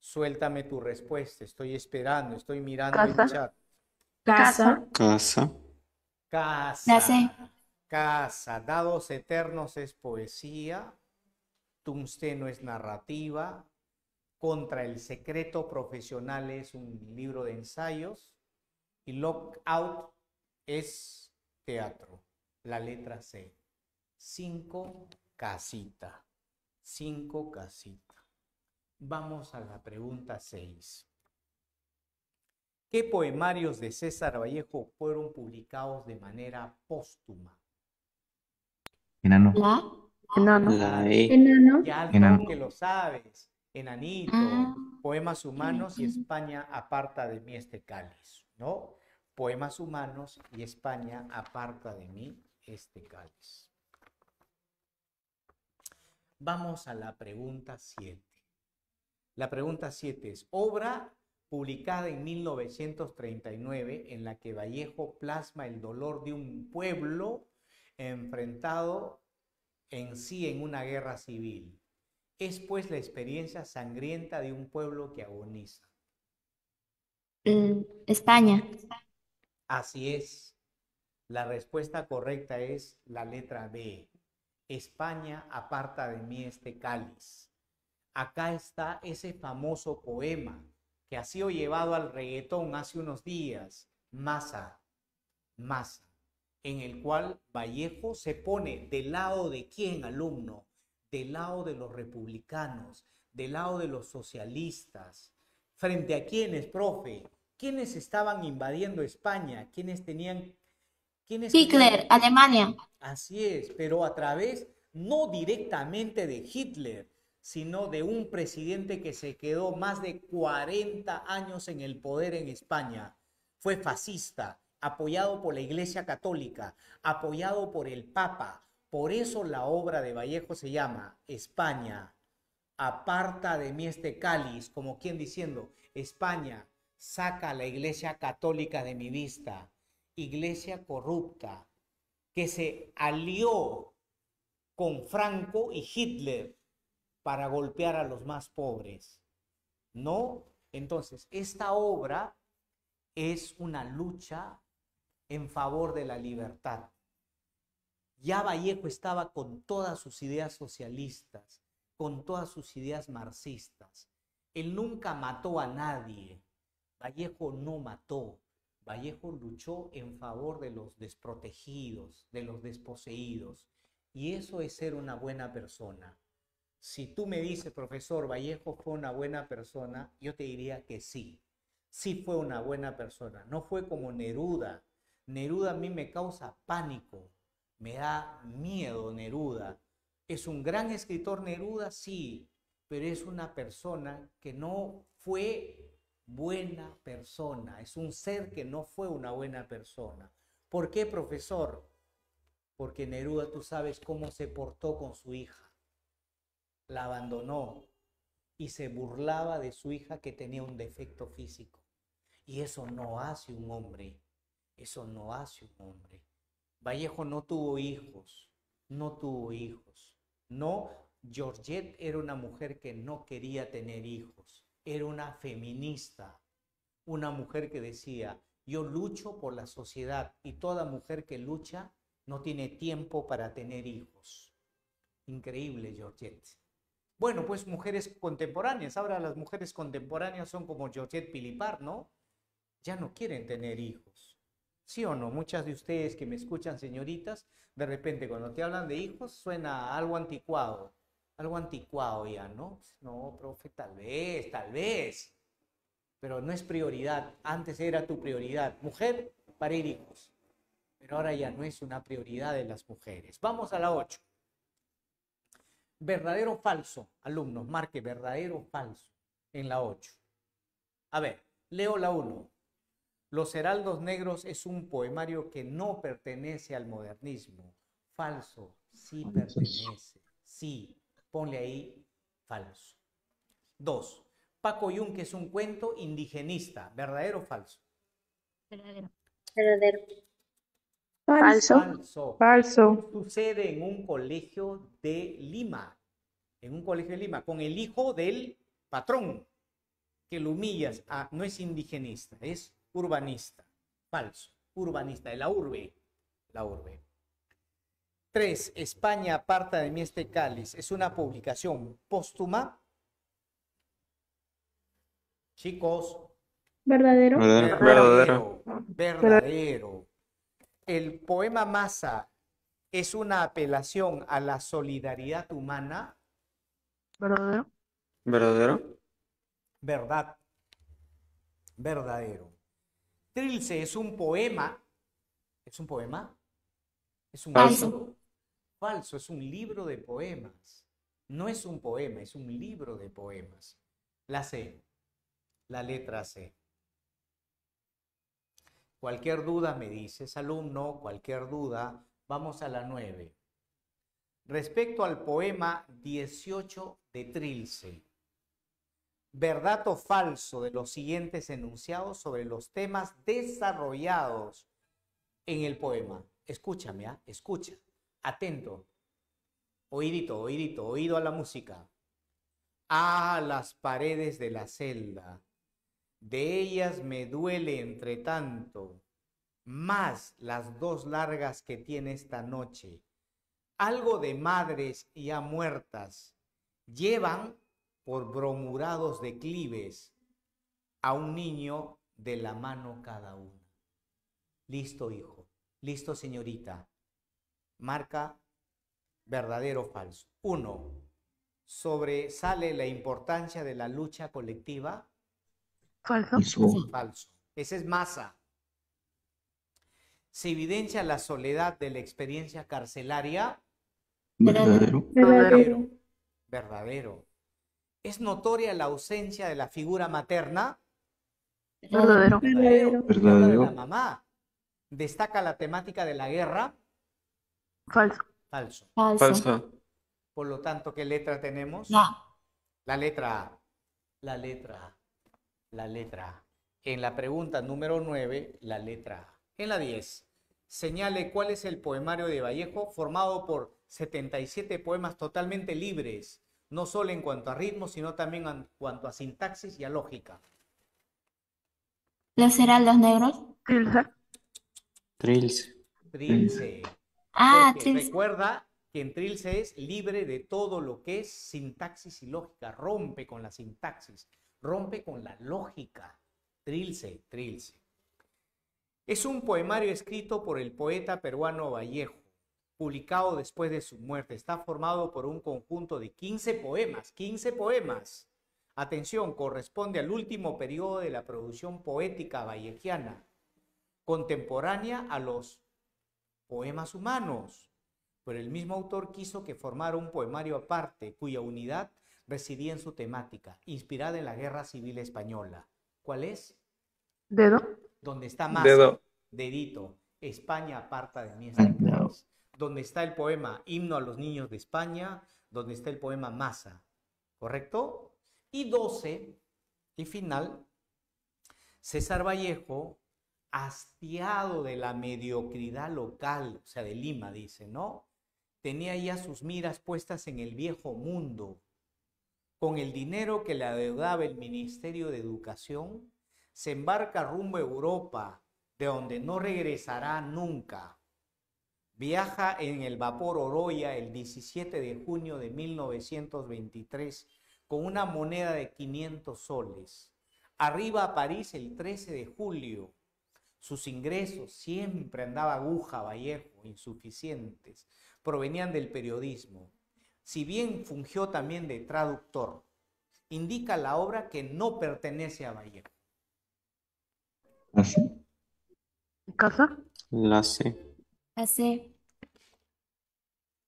suéltame tu respuesta. Estoy esperando, estoy mirando el chat. Casa. Casa. Casa. La C. Casa. Dados eternos es poesía. Tungsteno es narrativa. Contra el secreto profesional es un libro de ensayos. Y Lockout es teatro. La letra C. 5, casita. 5, casita. Vamos a la pregunta 6. ¿Qué poemarios de César Vallejo fueron publicados de manera póstuma? Enano. La E. Ya Enano. creo que lo sabes. Enanito, Poemas Humanos y España aparta de mí este cáliz, ¿no? Poemas Humanos y España aparta de mí este cáliz. Vamos a la pregunta 7. La pregunta 7 es, obra publicada en 1939 en la que Vallejo plasma el dolor de un pueblo enfrentado en sí en una guerra civil. Es pues la experiencia sangrienta de un pueblo que agoniza. España. Así es. La respuesta correcta es la letra B. España aparta de mí este cáliz. Acá está ese famoso poema que ha sido llevado al reggaetón hace unos días, Masa, en el cual Vallejo se pone del lado de quién, alumno, del lado de los republicanos, del lado de los socialistas, frente a quiénes, profe, quiénes estaban invadiendo España, quiénes tenían... Hitler, Alemania. Así es, pero a través, no directamente de Hitler, sino de un presidente que se quedó más de 40 años en el poder en España. Fue fascista, apoyado por la Iglesia Católica, apoyado por el Papa. Por eso la obra de Vallejo se llama España, aparta de mí este cáliz, como quien diciendo, España, saca a la Iglesia Católica de mi vista. Iglesia corrupta, que se alió con Franco y Hitler para golpear a los más pobres, ¿no? Entonces, esta obra es una lucha en favor de la libertad. Ya Vallejo estaba con todas sus ideas socialistas, con todas sus ideas marxistas. Él nunca mató a nadie. Vallejo no mató. Vallejo luchó en favor de los desprotegidos, de los desposeídos. Y eso es ser una buena persona. Si tú me dices, profesor, Vallejo fue una buena persona, yo te diría que sí. Sí fue una buena persona. No fue como Neruda. Neruda a mí me causa pánico. Me da miedo Neruda. ¿Es un gran escritor Neruda? Sí. Pero es una persona que no fue buena persona. Es un ser que no fue una buena persona. ¿Por qué, profesor? Porque Neruda, tú sabes cómo se portó con su hija. La abandonó y se burlaba de su hija que tenía un defecto físico. Y eso no hace un hombre. Eso no hace un hombre. Vallejo no tuvo hijos. No tuvo hijos. No, Georgette era una mujer que no quería tener hijos. Era una feminista. Una mujer que decía, yo lucho por la sociedad y toda mujer que lucha no tiene tiempo para tener hijos. Increíble, Georgette. Bueno, pues mujeres contemporáneas. Ahora las mujeres contemporáneas son como Georgette Pilipar, ¿no? ya no quieren tener hijos. ¿Sí o no? Muchas de ustedes que me escuchan, señoritas, de repente cuando te hablan de hijos suena algo anticuado ya, ¿no? No, profe, tal vez, pero no es prioridad. Antes era tu prioridad, mujer, parir hijos, pero ahora ya no es una prioridad de las mujeres. Vamos a la 8. Verdadero o falso, alumnos, marque verdadero o falso en la 8. A ver, leo la 1. Los Heraldos Negros es un poemario que no pertenece al modernismo. Falso, sí pertenece. Sí, ponle ahí falso. 2. Paco Yunque es un cuento indigenista. ¿Verdadero o falso? Verdadero. Verdadero. Falso. Falso. Falso. Sucede en un colegio de Lima. En un colegio de Lima, con el hijo del patrón, que lo humillas. Ah, no es indigenista, es urbanista. Falso. Urbanista, de la urbe. La urbe. 3. España aparta de mí este cáliz. Es una publicación póstuma. Chicos. Verdadero. Verdadero. Verdadero. El poema Masa es una apelación a la solidaridad humana. Verdadero. ¿Verdadero? Verdad. Verdadero. Trilce es un poema. ¿Es un poema? Es un Falso. libro. Falso, es un libro de poemas. No es un poema, es un libro de poemas. La C. La letra C. Cualquier duda me dices, alumno, cualquier duda. Vamos a la 9. Respecto al poema 18 de Trilce. ¿Verdad o falso de los siguientes enunciados sobre los temas desarrollados en el poema? Escúchame, ¿ah? Escucha. Atento. Oídito, oídito, oído a la música. Ah, las paredes de la celda. De ellas me duele entre tanto, más las 2 largas que tiene esta noche. Algo de madres ya muertas llevan por bromurados declives a un niño de la mano cada uno. Listo, hijo. Listo, señorita. Marca verdadero o falso. 1. ¿Sobresale la importancia de la lucha colectiva? Falso. Falso. Ese es Masa. ¿Se evidencia la soledad de la experiencia carcelaria? Verdadero. Verdadero. Verdadero. ¿Es notoria la ausencia de la figura materna? Verdadero. Verdadero. Verdadero. Habla de la mamá. ¿Destaca la temática de la guerra? Falso. Falso. Falso. Por lo tanto, ¿qué letra tenemos? No. La letra A. La letra A. La letra A. En la pregunta número 9, la letra A. En la 10, señale cuál es el poemario de Vallejo formado por 77 poemas totalmente libres, no solo en cuanto a ritmo, sino también en cuanto a sintaxis y a lógica. Los Heraldos Negros. Trilce. Trilce. Trilce. Ah, Porque Trilce. recuerda que en Trilce es libre de todo lo que es sintaxis y lógica. Rompe con la sintaxis, rompe con la lógica. Trilce, Trilce. Es un poemario escrito por el poeta peruano Vallejo, publicado después de su muerte. Está formado por un conjunto de 15 poemas. 15 poemas. Atención, corresponde al último periodo de la producción poética vallejiana, contemporánea a los poemas humanos. Pero el mismo autor quiso que formara un poemario aparte, cuya unidad residía en su temática, inspirada en la Guerra Civil Española. ¿Cuál es? Dedo. Donde está más Dedo. dedito. España aparta de mí este cáliz. Donde está el poema Himno a los Niños de España, donde está el poema Masa. ¿Correcto? Y 12, y final, César Vallejo, hastiado de la mediocridad local, o sea, de Lima, dice, ¿no? Tenía ya sus miras puestas en el viejo mundo. Con el dinero que le adeudaba el Ministerio de Educación, se embarca rumbo a Europa, de donde no regresará nunca. Viaja en el vapor Oroya el 17 de junio de 1923 con una moneda de 500 soles. Arriba a París el 13 de julio. Sus ingresos, siempre andaba aguja Vallejo, insuficientes, provenían del periodismo. Si bien fungió también de traductor, indica la obra que no pertenece a Vallejo. ¿Así? ¿Casa? La C. C.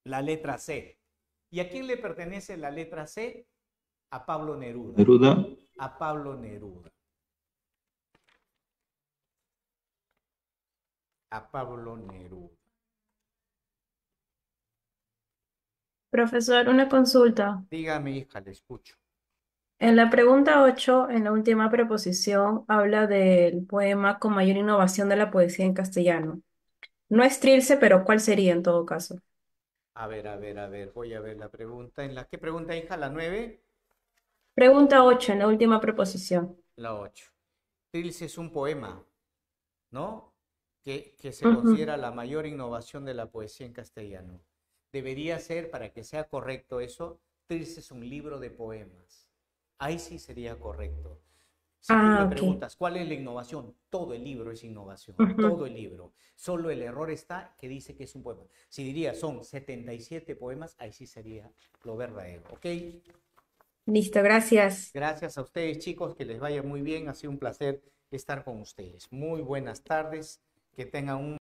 La letra C. ¿Y a quién le pertenece la letra C? A Pablo Neruda. Neruda. A Pablo Neruda. A Pablo Neruda. Profesor, una consulta. Dígame, hija, le escucho. En la pregunta 8, en la última preposición, habla del poema con mayor innovación de la poesía en castellano. No es Trilce, pero ¿cuál sería en todo caso? A ver, voy a ver la pregunta. ¿En la qué pregunta, hija? ¿La 9? Pregunta 8, en la última preposición. La 8. Trilce es un poema, ¿no? Que se Ujú. considera la mayor innovación de la poesía en castellano. Debería ser, para que sea correcto eso, Trilce es un libro de poemas. Ahí sí sería correcto. Si tú me Ok. preguntas, ¿cuál es la innovación? Todo el libro es innovación, Ujú. todo el libro. Solo el error está que dice que es un poema. Si diría son 77 poemas, ahí sí sería lo verdadero, ¿ok? Listo, gracias. Gracias a ustedes, chicos, que les vaya muy bien. Ha sido un placer estar con ustedes. Muy buenas tardes, que tengan un